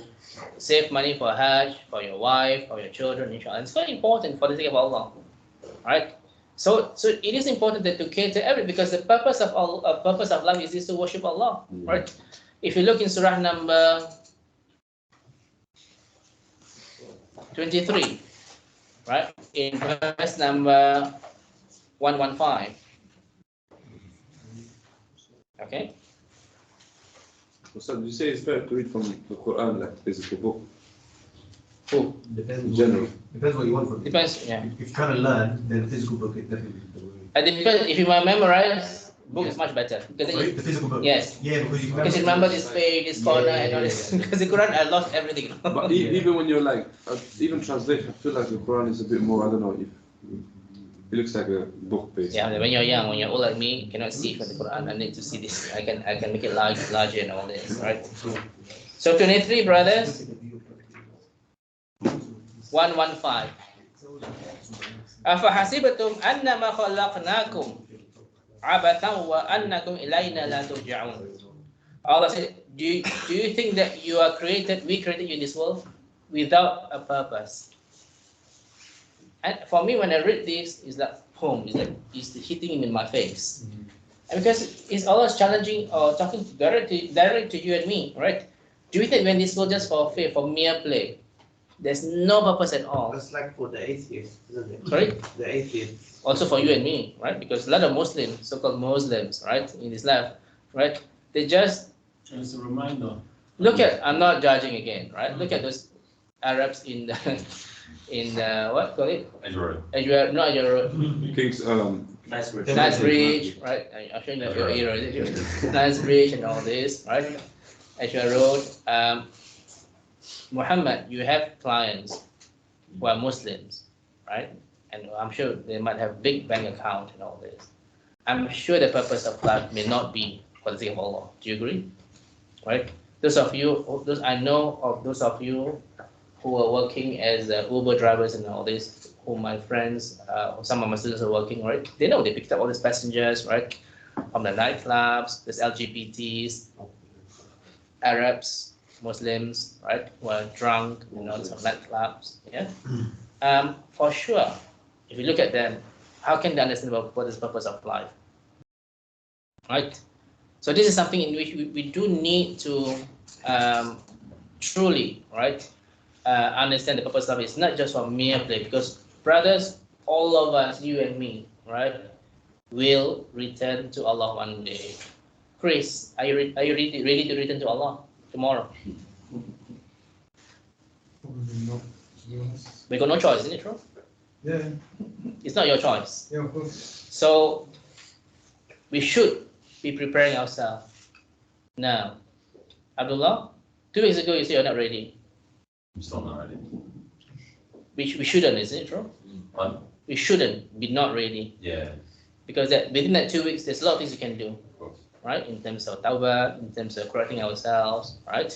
save money for Hajj, for your wife, for your children, inshallah. It's very important for the sake of Allah, right? So it is important that to cater every, because the purpose of purpose of life is to worship Allah, right? If you look in Surah number 23, right, in verse number 115. Okay. So you say it's better to read from the Quran, like physical book, Who? Depends. in general. Depends what you want from it. Depends, yeah. If you're trying to learn, then physical book is definitely the way. It depends. If you memorize, book is much better. Because then Sorry, you, the physical book. yes. Yeah, because Because you remember this page, this corner, Yeah, and all this. Because the Quran, I lost everything. But even when you're like, even translation, I feel like the Quran is a bit more, I don't know, it looks like a book based. Yeah, when you're young, when you're old like me, you cannot see from the Quran. I need to see this. I can make it larger and all this, right? So 23 brothers, 115. أفحسبتم أنما خلقناكم عبثا وأنكم إلينا لا ترجعون. Allah said, do you think that we created you in this world without a purpose? And for me, when I read this, it's like boom, it's hitting in my face. And because it's always challenging or talking directly to you and me, right? Do you think when this world just for faith, for mere play, there's no purpose at all? That's like for the atheists, isn't it? Sorry? The atheists. Also for you and me, right? Because a lot of Muslims, so-called Muslims, right, in this life, right? They just It's a reminder. look at. I'm not judging again, right? Look at those Arabs in the what call it? Edward. Not Edgeware Road. King's, Nice word. Nice Bridge, right? I'm showing that your era. Nice Bridge and all this, right? Edgeware Road. Muhammad, you have clients who are Muslims, right? And I'm sure they might have big bank account and all this. I'm sure the purpose of life may not be for the sake of Allah. Do you agree? Right? I know of those of you who are working as Uber drivers and all this, who my friends, some of my students are working, right? They know they picked up all these passengers, right? From the nightclubs, there's LGBTs, Arabs, Muslims, right? Who are drunk, some nightclubs, yeah? For sure, if you look at them, how can they understand what is the purpose of life? Right? So this is something in which we do need to truly, right, understand the purpose of it. It's not just for mere play, because brothers, all of us, you and me, right, will return to Allah one day. Chris, are you ready to return to Allah tomorrow? No, to be honest. We got no choice, isn't it true? Yeah, It's not your choice. yeah, of course. So we should be preparing ourselves now. Abdullah, 2 weeks ago you said you're not ready. I'm still not ready. We shouldn't, isn't it true? But We shouldn't be not ready, yeah, because within that 2 weeks there's a lot of things you can do, of course. right? In terms of tawbah, in terms of correcting ourselves, right?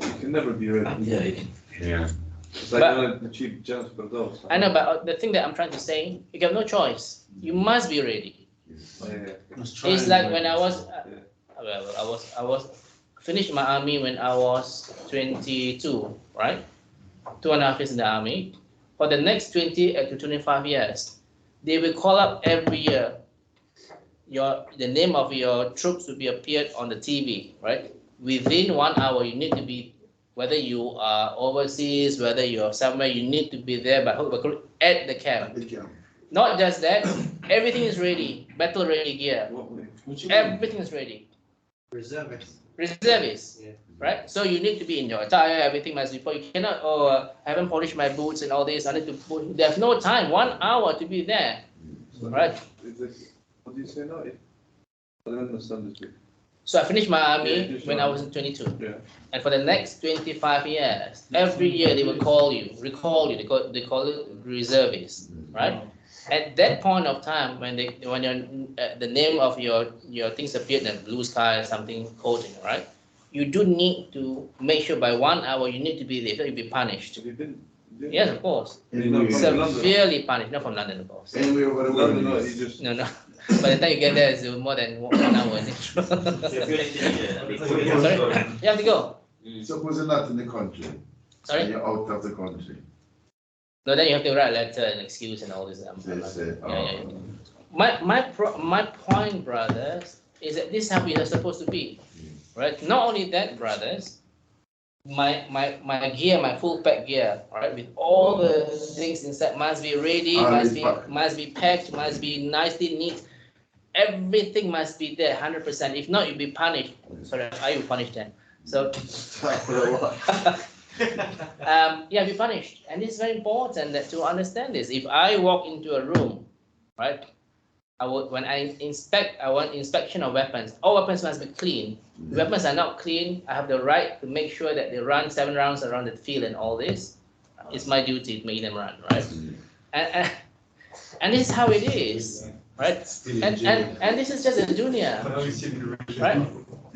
you can never be ready. Yeah, Yeah. It's like But- when the cheap gems for those. I know, but the thing that I'm trying to say, you have no choice. You must be ready. Yeah. It's like when I was, I was finished my army when I was 22, right? 2.5 years in the army. For the next 20 to 25 years, they will call up every year. The name of your troops will be appeared on the TV, right? Within 1 hour, you need to be, whether you are overseas, whether you are somewhere, you need to be there at the camp. Not just that, everything is ready, battle ready gear. Everything is ready. Reservists. Reservists, Yeah. right? So you need to be in your attire, everything must be put. You cannot, I haven't polished my boots and all this. I need to put, there's no time, 1 hour to be there, right? What do you say now? I don't understand this bit. So I finished my army Yeah, when I was 22. Yeah. And for the next 25 years, every year they will call you, recall you, they call it reservists, right? At that point of time, when the name of your things appeared in blue sky or something coding, right? You do need to make sure by 1 hour you need to be there, you'll be punished. Yes, of course. Severely punished, not from London, of course. Anyway, over the world, No, you just. No, no. By the time you get there, it's more than 1 hour. Isn't it? So if you're in Indonesia, I mean, Sorry, you have to go. Suppose you're not in the country. Sorry? And you're out of the country. No, then you have to write a letter and excuse and all this. Yeah. My point, brothers, is that this is how we are supposed to be, right? Not only that, brothers, my gear, my full pack gear, right, with all the things inside must be ready, must be packed, must be nicely neat. Everything must be there, 100%. If not, you'll be punished. Sorry, I will punish them. So. Yeah, be punished, and this is very important that to understand this. If I walk into a room, right, when I want inspection of weapons. All weapons must be clean. If weapons are not clean, I have the right to make sure that they run 7 rounds around the field and all this. It's my duty to make them run, right? And this is how it is, right? And this is just a dunya, right?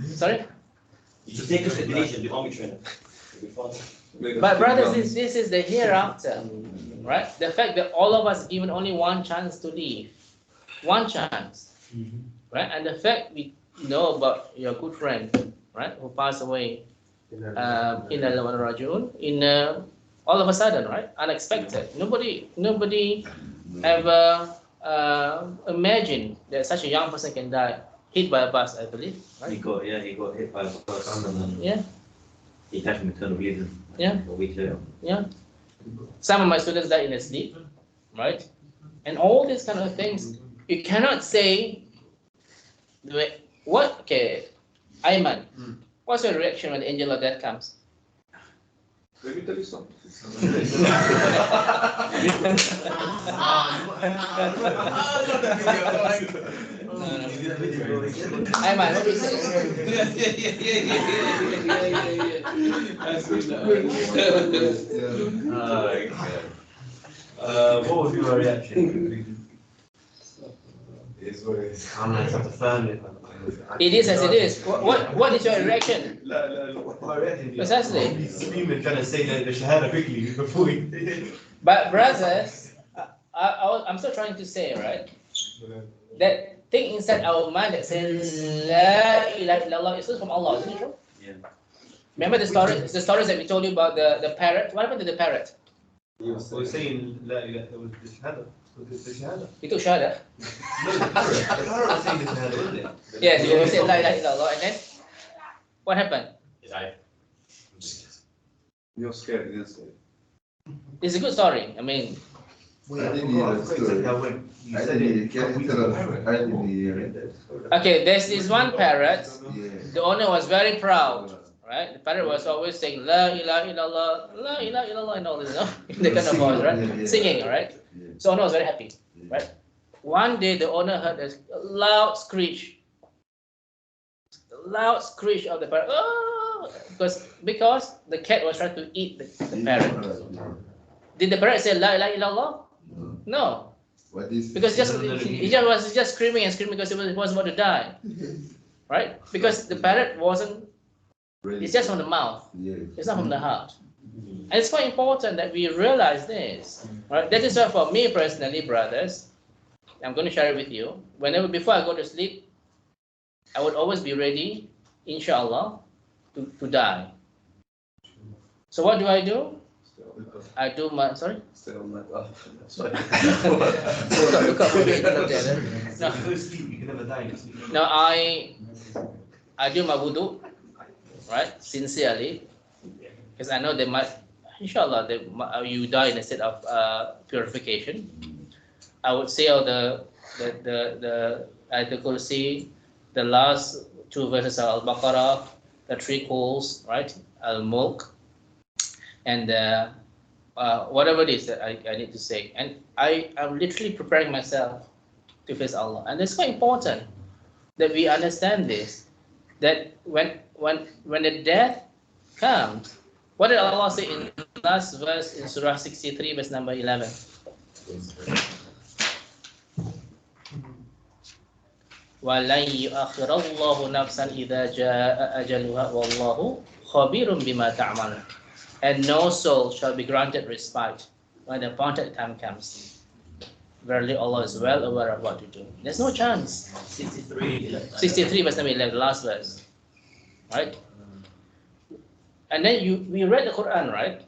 Sorry. You should take us to Indonesia, the army trainer. But brothers, this is the hereafter, right? The fact that all of us given only one chance to live, one chance, right? And the fact we know about your good friend, right, who passed away in Ramadan, all of a sudden, right, unexpected. Nobody ever imagined that such a young person can die, hit by a bus, I believe. Right? He got hit by a bus and then Yeah. he died from internal bleeding. Yeah. A week later. Yeah. Some of my students died in their sleep, right? And all these kind of things, you cannot say, what? Okay, Ayman, what's your reaction when the angel of death comes? Let me tell you something. Ayman, what do you say? What would be my reaction? It's what it is. I'm gonna have to firm it. It is as it is. What is your reaction? My reaction is Precisely. screaming, trying to say the shahada quickly before we. But brothers, I'm still trying to say, right, that thing inside our mind that says La ilaha illallah is from Allah, isn't it true? Yeah. Remember the stories that we told you about the parrot? What happened to the parrot? He was saying la ilaha illallah was the shahada. Was the shahada? He took shahada. No, the parrot was saying the shahada, wasn't it? Yes, he said La ilaha illallah, and then what happened? You're scared, you're scared. It's a good story. I mean, I didn't hear that story. I didn't hear it. okay, there's this one parrot. Yeah. The owner was very proud, right? The parrot was always saying La ilaha illallah, La ilaha illallah, and all this, you know, in the kind of voice, right? Singing, right? So owner was very happy, right? One day the owner heard a loud screech. Loud screech of the parrot. Oh! Because the cat was trying to eat the parrot. Did the parrot say La ilaha illallah? No. What is Because he was just screaming and screaming because he was about to die. Right? Because the parrot wasn't, it's just from the mouth. It's not from the heart. And it's quite important that we realize this. Right? That is why for me personally, brothers, I'm going to share it with you. Before I go to sleep, I would always be ready, inshallah, to die. So what do? I do my, sorry? Stay on that up. Sorry. Look up. No. If you go to sleep, you can never die in your sleep. No, I do my wudu, right? Sincerely, because I know they might, inshallah, you die in a state of purification. I would say all the Ayatul Kursi, the last 2 verses of Al-Baqarah, the 3 calls, right? Al-Mulk, and whatever it is that I need to say. And I'm literally preparing myself to face Allah. And it's quite important that we understand this, that when the death comes, what did Allah say in the last verse in Surah 63, verse number 11? وَلَنْ يُؤَخِّرَ اللَّهُ نَفْسًا إِذَا جَاءَ أَجَلُهَا وَاللَّهُ خَبِيرٌ بِمَا تَعْمَلُونَ. And no soul shall be granted respite when the appointed time comes. Verily Allah is well aware of what to do. There's no chance. 63 verse number 11, the last verse. Right? And then we read the Quran, right?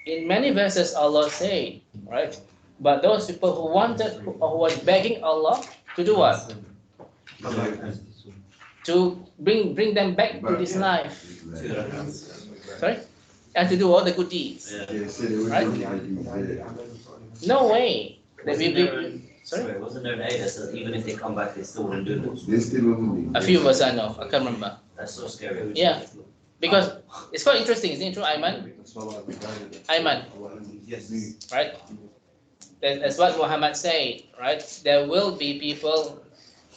In many verses Allah said, right? But those people who was begging Allah to do what? To bring them back to this life. Sorry? And to do all the good deeds. Right? No way. That sorry? Wasn't there an ayah that says even if they come back, they still wouldn't do it? A few verses I know. I can't remember. That's so scary. Yeah. Because it's quite interesting, isn't it true, Ayman? Ayman. Yes. Right? That's what Muhammad said, right? There will be people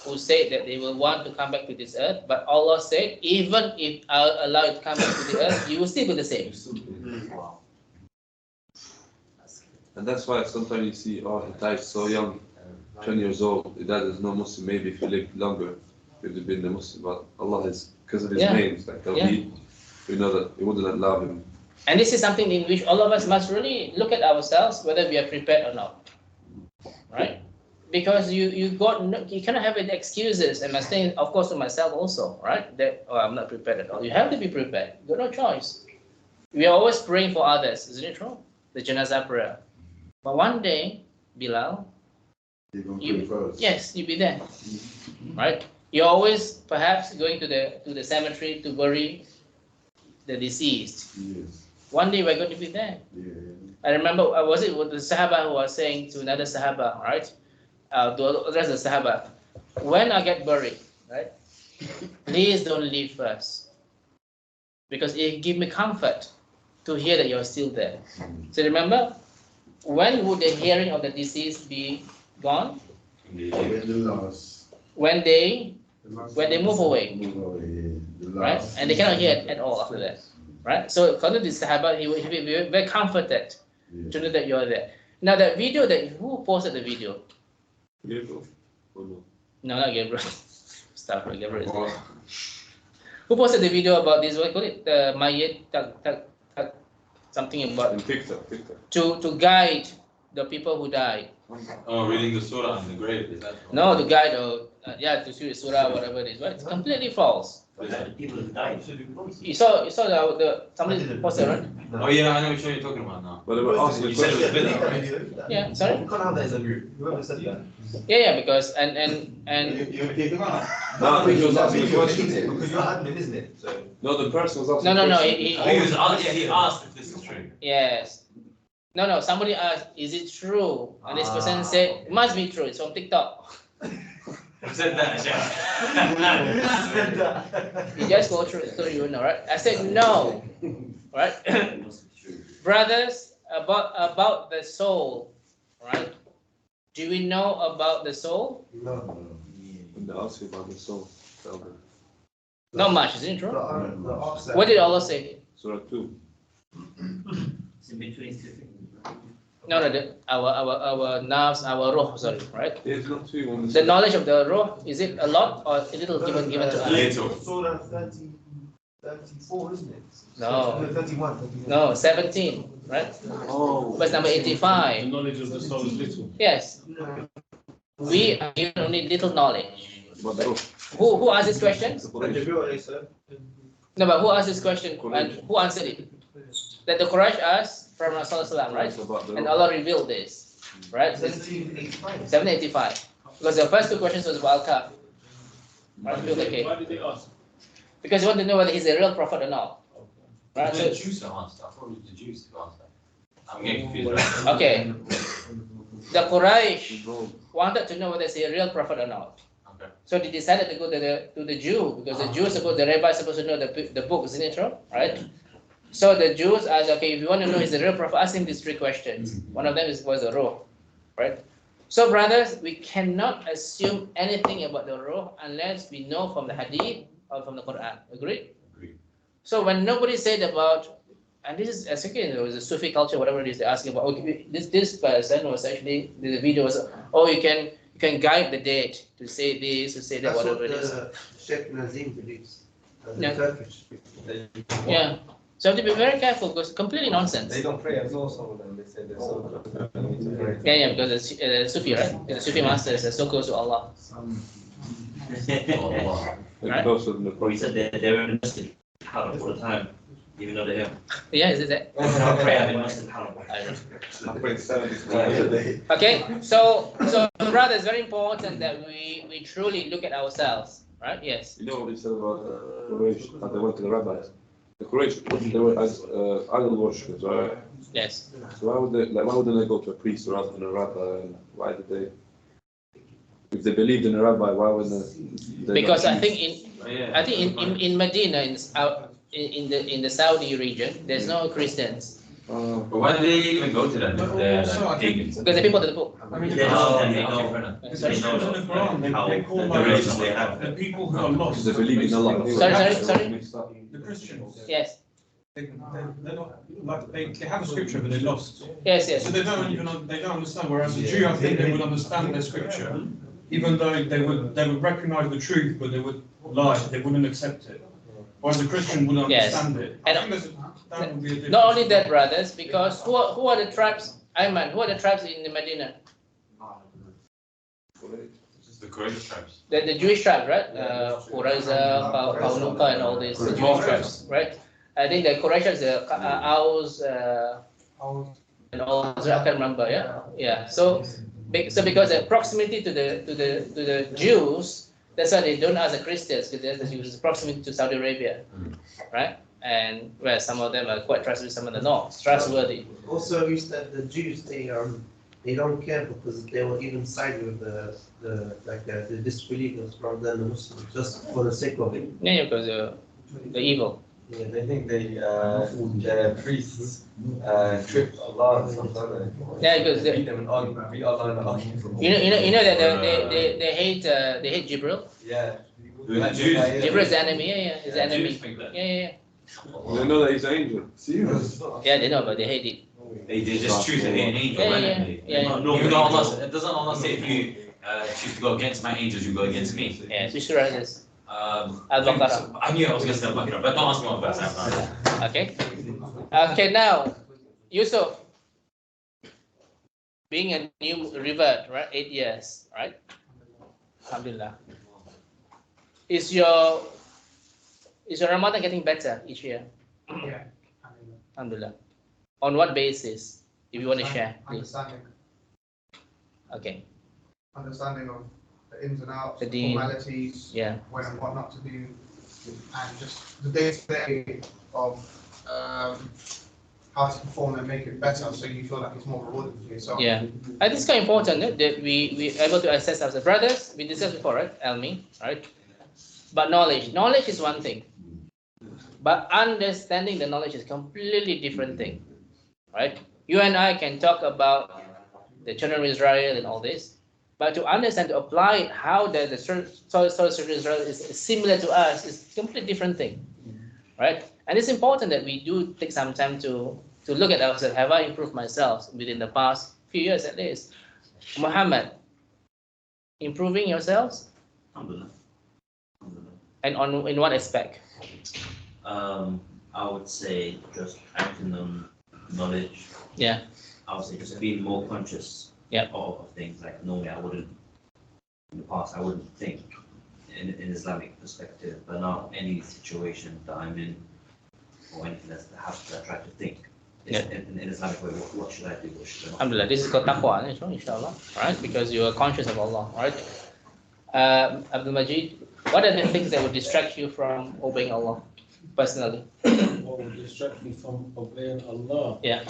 who say that they will want to come back to this earth, but Allah said, even if I allow you to come back to the earth, you will still be the same. Wow. And that's why sometimes you see, oh, he died so young, 20 years old. That is no Muslim. Maybe if he lived longer, he would have been a Muslim. But Allah has, because of his names, like Tawheed, we know that He wouldn't allow him. And this is something in which all of us must really look at ourselves, whether we are prepared or not. Right? Because you cannot have any excuses, and I'm saying, of course, to myself also, right? That I'm not prepared at all. You have to be prepared. You got no choice. We are always praying for others, isn't it true? The janazah prayer. But one day, Bilal, yes, you'll be there, right? You're always perhaps going to the cemetery to bury the deceased. Yes. One day we're going to be there. Yeah. I remember, was it the Sahaba who was saying to another Sahaba, right? To address the Sahaba, when I get buried, right? Please don't leave first, because it gives me comfort to hear that you're still there. So remember, when would the hearing of the deceased be gone? When they move away, right? And they cannot hear it at all after that, right? So according to the Sahaba, he will be very comforted to know that you are there. Now that video, who posted the video? Gabriel? Or no? No, not Gabriel. Stop, Gabriel. Who posted the video about this? What call it? The Mayit something about In TikTok. to guide the people who died. Oh, reading the surah on the grave, is that? No, to guide to see the surah, whatever it is. But it's completely false. People who died. You saw the somebody posted, right? Oh yeah, I know which one you're talking about now. But they were asking You said it was bid'ah. Yeah, sorry. You can't have that as a group. Whoever said that. Yeah, because and No, he was asking a Because question. you're admin, isn't it? So. No, the person was asking no. a question. He asked if this is true. Yes. No. Somebody asked, "Is it true?" And this person said, "It must be true. It's from TikTok." Who said that? You just go through so you know, right? I said no, right? Brothers, about the soul, right? Do we know about the soul? When they ask you about the soul, tell them. Not much, isn't it true? What What did Allah say? Surah 2. It's in between two things. No, our nerves, our ruh, sorry, right? It's not 2 when The knowledge of the ruh, is it a lot or a little given to us? Little. Surah 34, isn't it? No. 31. No, 17, right? Oh. Verse number 85. The knowledge of the soul is little. Yes. We are given only little knowledge. But the ruh. Who asked this question? Quraysh. No, but who asked this question and who answered it? That the Quraysh asked from Rasulullah, right? About the And ruh. Allah revealed this, right? 785. Because the first two questions was about Al-Kahf. Right? Okay. Why did they ask? Because you want to know whether he's a real prophet or not. Right? The So, Jews asked. I thought it was the Jews who asked that. I'm getting confused. okay. The Quraysh wanted to know whether he's a real prophet or not. Okay. So they decided to go to the Jew, because the Jews the rabbi is supposed to know the book, isn't it true? Right? So the Jews asked, okay, if you want to know he's a real prophet, ask him these three questions. One of them was the ruh, right? So brothers, we cannot assume anything about the ruh unless we know from the hadith or from the Quran. Agreed? Agreed. So when nobody said about, and this is, as again, it was a Sufi culture, whatever it is, they're asking about, okay, this person was actually, the video was, oh, you You can guide the date to say this, to say that, That's whatever what it is. Sheikh Nazim believes. Yeah. The Turkish people. Yeah. So have to be very careful because completely nonsense. They don't pray as well, some of them, they say they're so need to pray. Yeah, because it's Sufi, right? The Sufi master is so close to Allah. Right? Closer than the Or he said Prophet. they're in the masjid haram all the time, even though they're here. Yeah, is it that? They don't pray in masjid haram. I don't know. I pray 70 times a day. Okay, so brother, it's very important that we truly look at ourselves, right? Yes. You know what he said about Quraysh, that they went to the rabbis. The Quraysh, they were as idol worshippers, right? Yes. So why wouldn't they go to a priest rather than a rabbi? And why did they? If they believed in a rabbi, why wouldn't they? Because not I think in Medina, in the Saudi region, there's no Christians But why do they even go to them if they're like pagans? because the people of the book. They know, they know how the relations they have. The people who are lost. They believe in Allah. Sorry. The Christians. Yes. They're not, like, they have a scripture, but they're lost. Yes. Yes. So they don't understand. Whereas the Jew, I think they would understand their scripture, even though they would recognize the truth, but they would lie. They wouldn't accept it. Whereas a Christian would Yes. understand it. I think that would be a difference. Not only that, brothers, because who are the tribes? Ayman, who are the tribes in the Medina? The Quraysh tribes. The Jewish tribes, right? Qurayza, Qawnuqa, and all these Jewish tribes, right? I think the Quraysh is the Aus, and all. I can't remember. Yeah. So because the proximity to the Jews, that's why they don't ask the Christians because the Jews is proximity to Saudi Arabia, right? And where some of them are quite trustworthy, some of them not trustworthy. Also, we said the Jews, they don't care because they will even side with the disbelievers rather than the Muslims, just for the sake of it. Yeah, because the evil. Yeah, they think the priests trip Allah or something. Yeah, because Beat them and argue, beat Allah and argue. you know that they hate Jibril. Yeah. The Jews. Jibril is the enemy. Yeah, he's the enemy. Jews think that. Yeah. They know that he's an angel. Serious. Yeah, they know, but they hate it. They just choose to hate an angel Yeah. randomly. Even though Allah, doesn't Allah say if you choose to go against my angels, you go against me? Yeah, which surah is this? Al-Baqarah. I knew I was going to say Al-Baqarah, but don't ask me what verse I'm on. Okay, now, Yusuf, being a new revert, right? 8 years, right? Alhamdulillah. Is your Ramadan getting better each year? Yeah. Alhamdulillah. On what basis? If you want to share, please. Understanding. Okay. Understanding of the ins and outs, The deen. formalities, Yeah. when and what not to do, and just the day-to-day of how to perform and make it better, so you feel like it's more rewarding for yourself. Yeah. I think it's quite important that we able to assess ourselves. Brothers, we discussed before, right? Elmi, right? But knowledge is one thing. But understanding the knowledge is completely different thing, right? You and I can talk about the children of Israel and all this, but to understand, to apply it, how the story of Israel is similar to us is a completely different thing, right? And it's important that we do take some time to look at ourselves. Have I improved myself within the past few years at least? Muhammad, improving yourselves? Alhamdulillah. And in what aspect? I would say just acting on knowledge. Yeah. I would say just being more conscious Yeah. of things. Like normally I wouldn't, in the past I wouldn't think in Islamic perspective, but now any situation that I'm in or anything that's I try to think in Islamic way, what should I do, what should I not do? Alhamdulillah, this is called taqwa, inshallah, right? Because you are conscious of Allah, right? Abdul Majid, what are the things that would distract you from obeying Allah personally? What would distract me from obeying Allah? Yeah.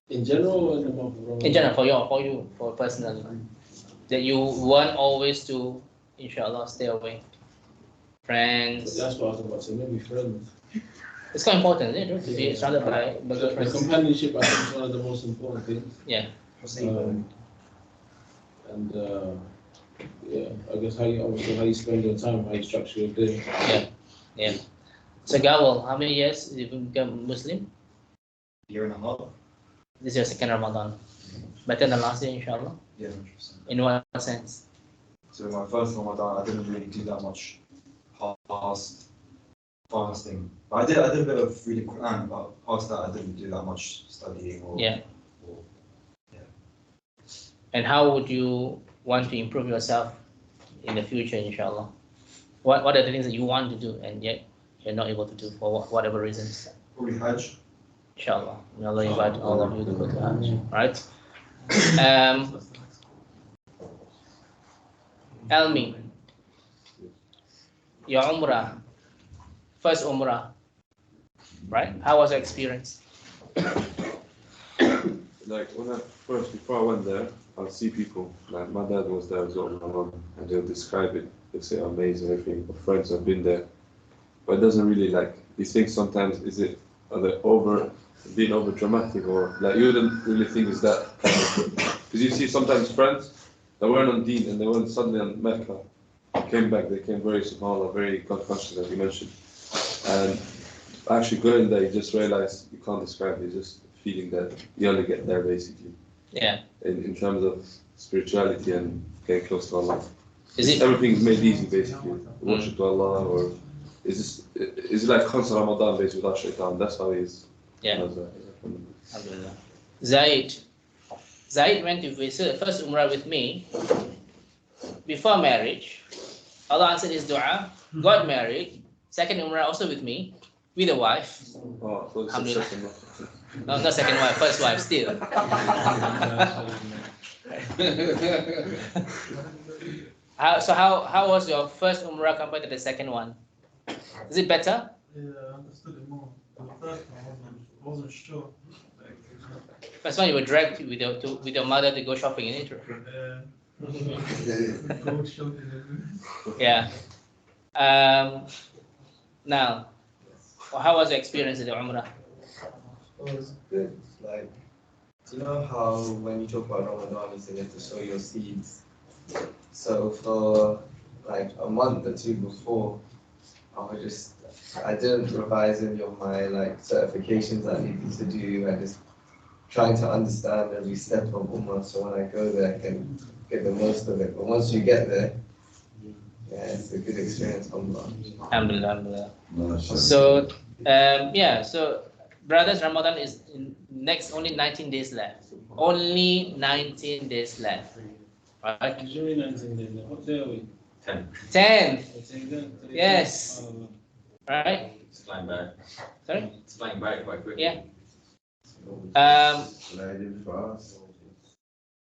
In general, or in the month of Ramadan? In general, for you, personally, that you want always to, inshallah, stay away. Friends. That's what I was about to say. Maybe friends. It's quite important, isn't it? To be surrounded by good The friends. companionship, I think, is one of the most important things. Yeah. Yeah, I guess how you spend your time, how you structure your day. Yeah. So Gawal, how many years have you become Muslim? Year and a half. This is your second Ramadan. Better than last year, inshallah. Yeah, 100%. In what sense? So my first Ramadan, I didn't really do that much fasting. But I did a bit of reading Quran, but past that I didn't do that much studying or Yeah. or yeah. And how would you want to improve yourself in the future, inshallah? What are the things that you want to do and yet you're not able to do for whatever reasons? Probably Hajj. Inshallah. May Allah invite all of you to go to Hajj. Right? Um, Elmi, your Umrah, first Umrah, right? How was your experience? Like when before I went there, I'll see people, like my dad was there as well, my mom, and they'll describe it, they'll say amazing, everything, my friends have been there, but it doesn't really you think sometimes, are they being over dramatic, or like you wouldn't really think it's that kind of, because you see sometimes friends that weren't on Deen and they went suddenly on Mecca, came back, they came very subhanAllah, very God conscious as you mentioned, and actually going there you just realize you can't describe it, just feeling that you only get there basically. Yeah. In terms of spirituality and getting close to Allah. Is everything's made easy basically. Worship to Allah, or is it like constant Ramadan based without shaitan? That's how it is. Yeah. Alhamdulillah. Zaid went to visit the first Umrah with me before marriage. Allah answered his dua, got married, second Umrah also with me, with a wife. Oh, so Alhamdulillah. second one. No, not second wife, first wife still. How was your first Umrah compared to the second one? Is it better? Yeah, I understood it more. The first one wasn't sure. First one you were dragged with your mother to go shopping in it. Go shopping. Yeah. Now, how was your experience in the Umrah? It was good. Like, you know how when you talk about Ramadan, you say you have to sow your seeds. So for like a month or two before, I didn't revise any of my like certifications I needed to do. I just trying to understand every step of Umrah, so when I go there, I can get the most of it. But once you get there, yeah, it's a good experience. Alhamdulillah. So, so brothers, Ramadan is next, only 19 days left. Only 19 days left. Right? It's only 19 days left. What day are we? 10. 10. Yes. Right? It's flying by. Sorry? It's flying by quite quickly. Yeah.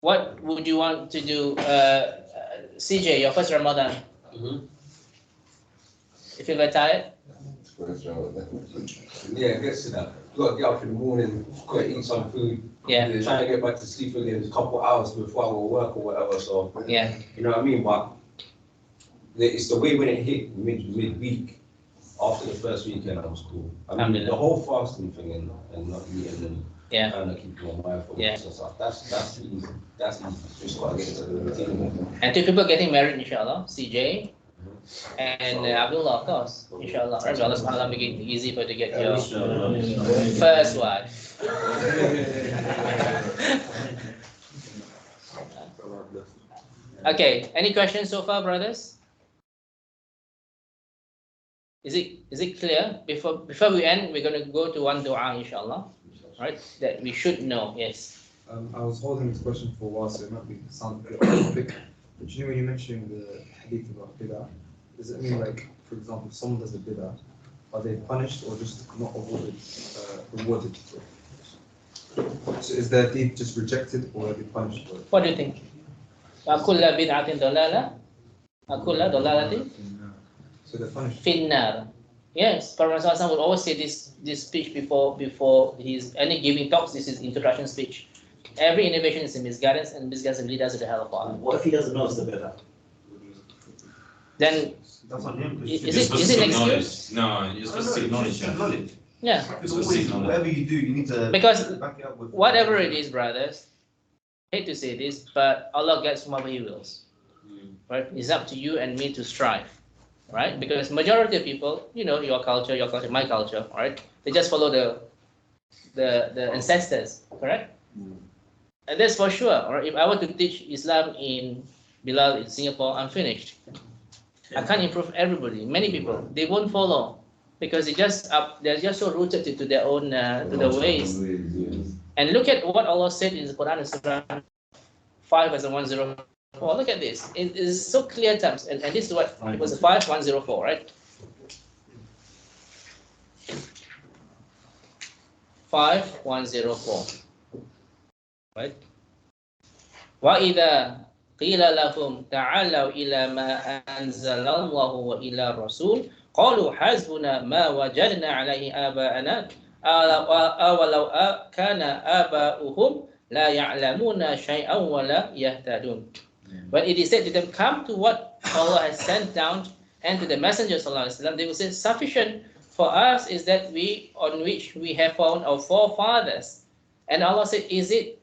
What would you want to do, CJ, your first Ramadan? Mm-hmm. You feel very tired? Yeah, it gets to that. You got to get up in the morning, got to eat some food. Yeah. Trying to get back to sleep again a couple hours before I go work or whatever. So yeah, you know what I mean. But it's the way when it hit midweek after the first weekend, I was cool. I mean, the whole fasting thing and not eating and kind of keeping my mind focused and stuff. That's easy. That's easy. Just gotta get into the routine. And two people getting married, inshallah. CJ and Abdullah, of course, inshallah. Right? Allah subhanahu wa ta'ala make it easy for you to get your first wife. Okay, any questions so far, brothers? Is it clear? Before we end, we're going to go to one dua, inshallah. Right? That we should know. Yes. I was holding this question for a while, so it might sound a bit off topic. But you know, when you're mentioning the hadith about bid'ah, does it mean, like, for example, if someone does a bid'ah, are they punished or just not rewarded? So is their deed just rejected or are they punished for it? What do you think? وَكُلَّ بِدْعَةٍ ضَلَالَةٍ وَكُلَّ ضَلَالَةٍ So they're punished. فِي النَّارِ. Yes, Prophet ﷺ would always say this speech before his any giving talks. This is introduction speech. Every innovation is a misguidance, and misguidance will lead us to the hell of fire. What if he doesn't know it's the bid'ah? Then that's on him. Is it an excuse? No, it's just seek knowledge. Yeah. It's always, whatever you do, you need to Because back it up with whatever it is, brothers, I hate to say this, but Allah gets whomever He wills. Right? It's up to you and me to strive. Right? Because majority of people, you know, your culture, my culture, right? They just follow the ancestors, correct? And that's for sure. Or if I were to teach Islam in Bilal in Singapore, I'm finished. I can't improve everybody. Many people, they won't follow because they're just so rooted to their own to the ways. And look at what Allah said in the Quran in Surah 5 verse 104. Look at this. It is so clear terms. And this is what it was 5104, right? 5104. Right? وَإِذَا قِيلَ لَهُمْ تَعَالَوْا إِلَى مَا أَنزَلَ اللَّهُ وَإِلَى الرَّسُولِ قَالُوا حَسْبُنَا مَا وَجَدْنَا عَلَيْهِ آبَاءَنَا أَوَلَوْ كَانَ آبَاؤُهُمْ لَا يَعْلَمُونَ شَيْئًا وَلَا يَهْتَدُونَ. When it is said to them, come to what Allah has sent down and to the Messenger ﷺ, they will say, sufficient for us is that on which we have found our forefathers. And Allah said, is it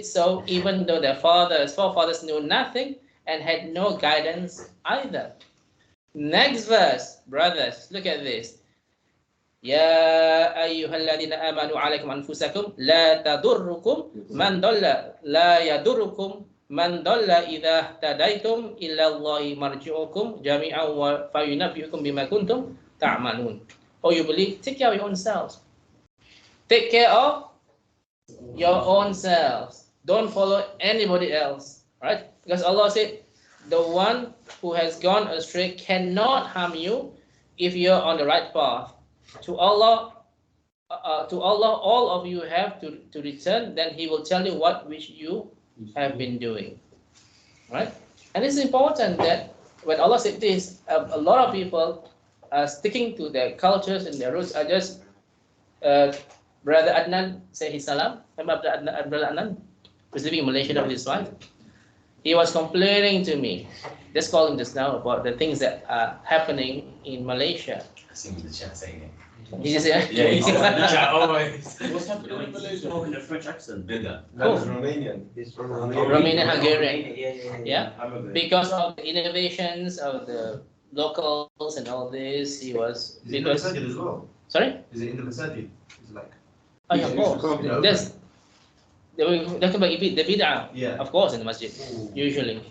so even though their forefathers knew nothing and had no guidance either? Next verse, brothers, look at this. يا أيها الذين آمنوا عليكم أنفسكم لا تضركم من ضل لا يضركم من ضل إذا اهتديتم إلى الله مرجعكم جميعا فينبئكم بما كنتم تعملون. Oh, you believe? Take care of your own selves. Take care of your own selves. Don't follow anybody else, right? Because Allah said, the one who has gone astray cannot harm you if you're on the right path. To Allah, all of you have to return. Then He will tell you which you have been doing, right? And it's important that when Allah said this, a lot of people are sticking to their cultures and their roots. Are just Brother Adnan say his salam. Remember Brother Adnan was living in Malaysia with his wife. He was complaining to me, just calling just now about the things that are happening in Malaysia. I see the chat saying it. He just said, Yeah, he's in the chat always. What's happening in Malaysia? Talking a French accent, did that? That was Romanian. He's from Romanian, Hungarian. Yeah. Because of the innovations of the locals and all this, he was Is it in the masjid as well? Sorry? Is it in the masjid? Is it like? Oh, yeah, of course. There's talking about the bid'ah, Yeah. of course, in the masjid, usually,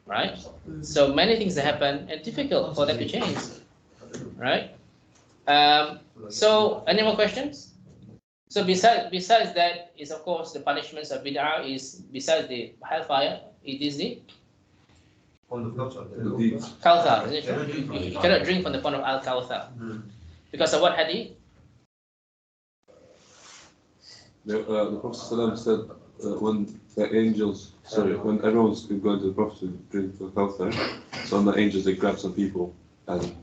right? So many things that happen and difficult for them to change, right? So any more questions? So besides that is of course the punishments of bid'ah is besides the hellfire, it is the Kawthar, isn't it true? You cannot drink from the pond of Al-Kawthar. Because of what hadith? The Prophet ﷺ said when the angels, when everyone's going to the Prophet to drink the Kawthar, so when the angels they grab some people and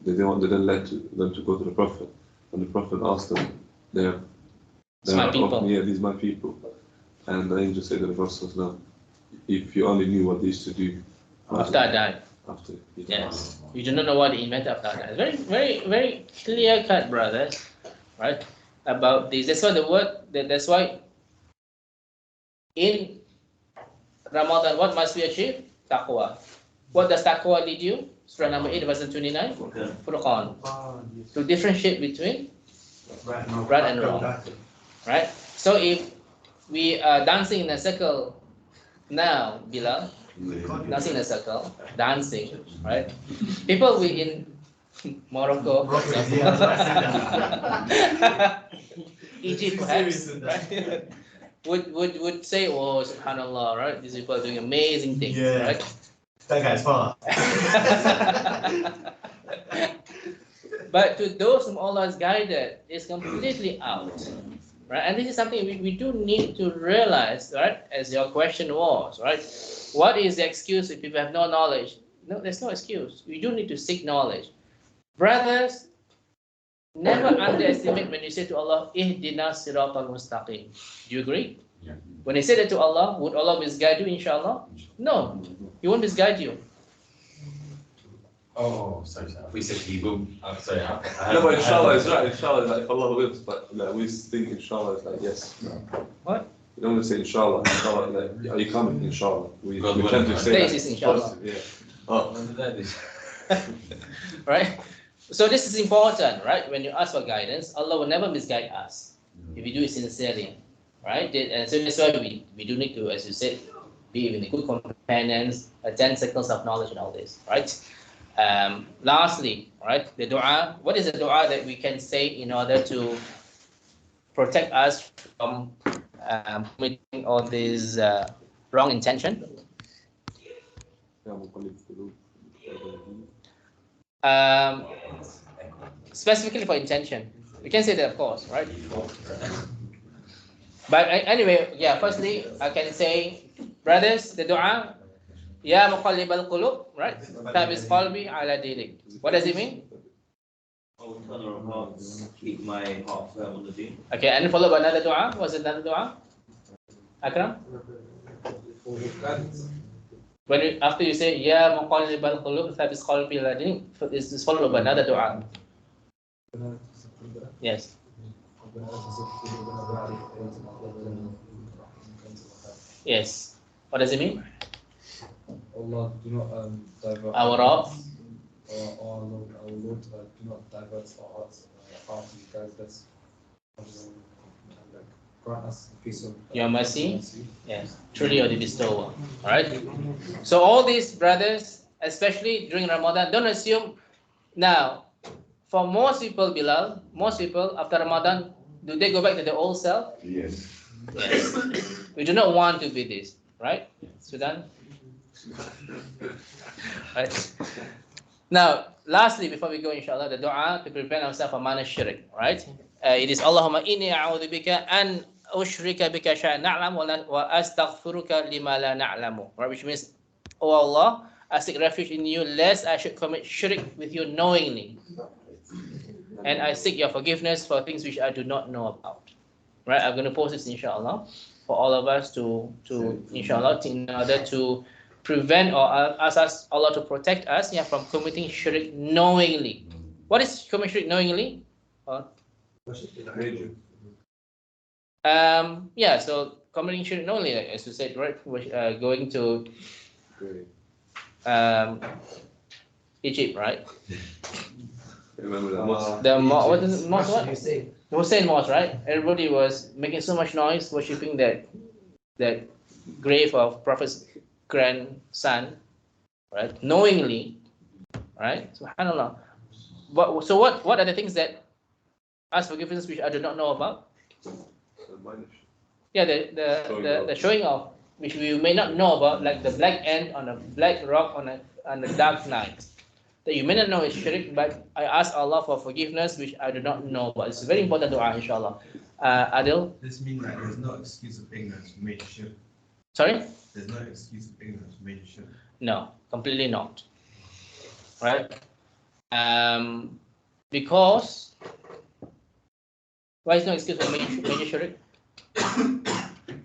they didn't let them to go to the Prophet. And the Prophet asked them, they're my people. Yeah, these are my people. And the angel said to the Prophet ﷺ, if you only knew what they used to do After I died. After he died. Yes. You do not know what he meant after I died. Very, very, very clear cut, brothers, right? About this. That's why that's why in Ramadan, what must we achieve? Taqwa. What does taqwa lead you? Surah number 8, verse 29. Furqan. To differentiate between right and wrong. Right? So if we are dancing in a circle now, Bilal, dancing in a circle, dancing, right? People in Morocco, Egypt perhaps, right? would say, oh, subhanallah, right? These people are doing amazing things, right? That guy's far. But to those whom Allah has guided, it's completely out, right? And this is something we do need to realize, right? As your question was, right? What is the excuse if people have no knowledge? No, there's no excuse. We do need to seek knowledge. Brothers, never underestimate when you say to Allah, Ihdina siratal mustaqim. Do you agree? Yeah. When you say that to Allah, would Allah misguide you, inshallah? No, He won't misguide you. Oh, sorry. We said he will. Sorry. No, but inshallah is right. Inshallah is like Allah wills, but like, we think inshallah is like yes. What? You don't want to say inshallah. Inshallah, like, are you coming? Inshallah. We tend to say This that. is inshallah. Yeah. Oh. Right? So this is important, right? When you ask for guidance, Allah will never misguide us if you do it sincerely. right? And so that's why we do need to, as you said, be with the good companions, attend circles of knowledge and all this, right? Lastly, right, the dua. What is the dua that we can say in order to protect us from committing all these wrong intention? Specifically for intention, we can say that, of course, right? But anyway, yeah. Firstly, I can say, brothers, the dua, Ya muqallibal qulub, right? Thabis qalbi ala dinik. What does it mean? I will turn our hearts, keep my heart firm on the deen. Okay, and followed by another dua. What's another dua? Akram? When after you say Ya muqallibal qulub, thabis qalbi ala dinik, is followed by another dua. Yes. Yes. What does it mean? Allah, do not divert our Rabb. Our Lord, do not divert our hearts after you guys us. And grant us the peace of your mercy. Yes, truly you're the bestower. Alright? So all these brothers, especially during Ramadan, don't assume now, for most people, Bilal, most people after Ramadan, do they go back to their old self? Yes. Yes. We do not want to be this, right? Sudan? Right. Now, lastly, before we go, inshallah, the dua to prevent ourselves from mana shirk, right? It is Allahumma inni a'udhu bika an ushrika bika shay'an na'lam wa astaghfiruka lima la na'lamu. Right, which means, oh Allah, I seek refuge in you lest I should commit shirk with you knowingly. And I seek your forgiveness for things which I do not know about. Right, I'm going to post this, inshallah, for all of us to inshallah, in order to prevent or ask us Allah to protect us, yeah, from committing shirk knowingly. What is committing shirk knowingly? Yeah, so committing shirk knowingly, like, as you said, right? Going to Egypt, right? Remember the mosque? What is it? Mosque? What? Hussein Mosque, right? Everybody was making so much noise, worshipping that grave of Prophet's grandson, right? Knowingly, right? Subhanallah. So what are the things that ask forgiveness which I do not know about? Yeah, the showing off which we may not know about, like the black ant on a black rock on a dark night. That you may not know is shirk, but I ask Allah for forgiveness which I do not know about. It's a very important dua, inshallah. Adil? This means that there's no excuse of ignorance for major shirk. Sorry? There's no excuse of ignorance for major shirk. No, completely not. Right? Because why is no excuse for major shirk?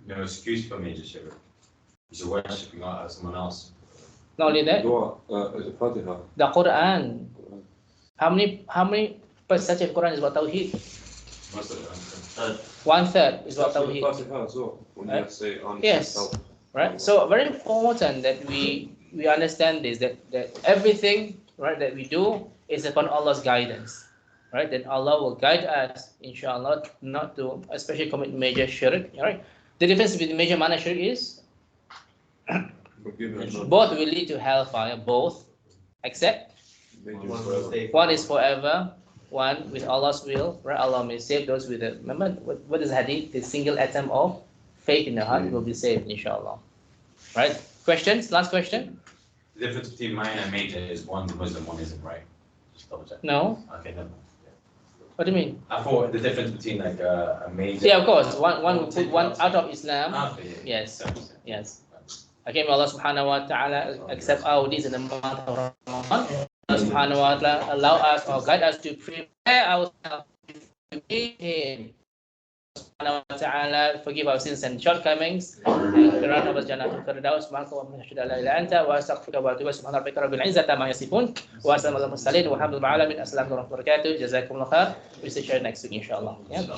No excuse for major shirk. You're worshipping someone else. Not only that, the Quran. How many percentage of Quran is about Tawheed? Most of it. 1/3 is about Tawheed. Right? Yes. Right. So very important that we understand this, that everything, right, that we do is upon Allah's guidance. Right? Then Allah will guide us, inshallah, not to especially commit major shirk. Right? The difference between major mana shirk is both will lead to hellfire, both, except one is forever, one with Allah's will, right? Allah may save those with it. Remember what is hadith? The single atom of faith in the heart will be saved, inshallah. Right? Questions? Last question? The difference between minor and major is one's Muslim, one isn't, right? Just double check. No. Okay, no. What do you mean? I thought the difference between like a major. Yeah, of course. One will put one out of Islam. Okay, Yes. Yes. Okay, may Allah subhanahu wa ta'ala accept our deeds in the month of Ramadan. Allah subhanahu wa ta'ala allow us or guide us to prepare ourselves to be Him. Subhanahu wa ta'ala forgive our sins and shortcomings. And grant us Jannatul Firdaus. Subhanaka wa bihamdika la ilaha illa anta wa astaghfiruka wa atubu ilaik. Subhana rabbika rabbil izzati amma yasifun. Wa assalamu ala mursalin walhamdulillahi alamin. Assalamu alaikum wa rahmatullahi wa barakatuh. Jazakumullah khair. We see you next week, inshallah. Yeah.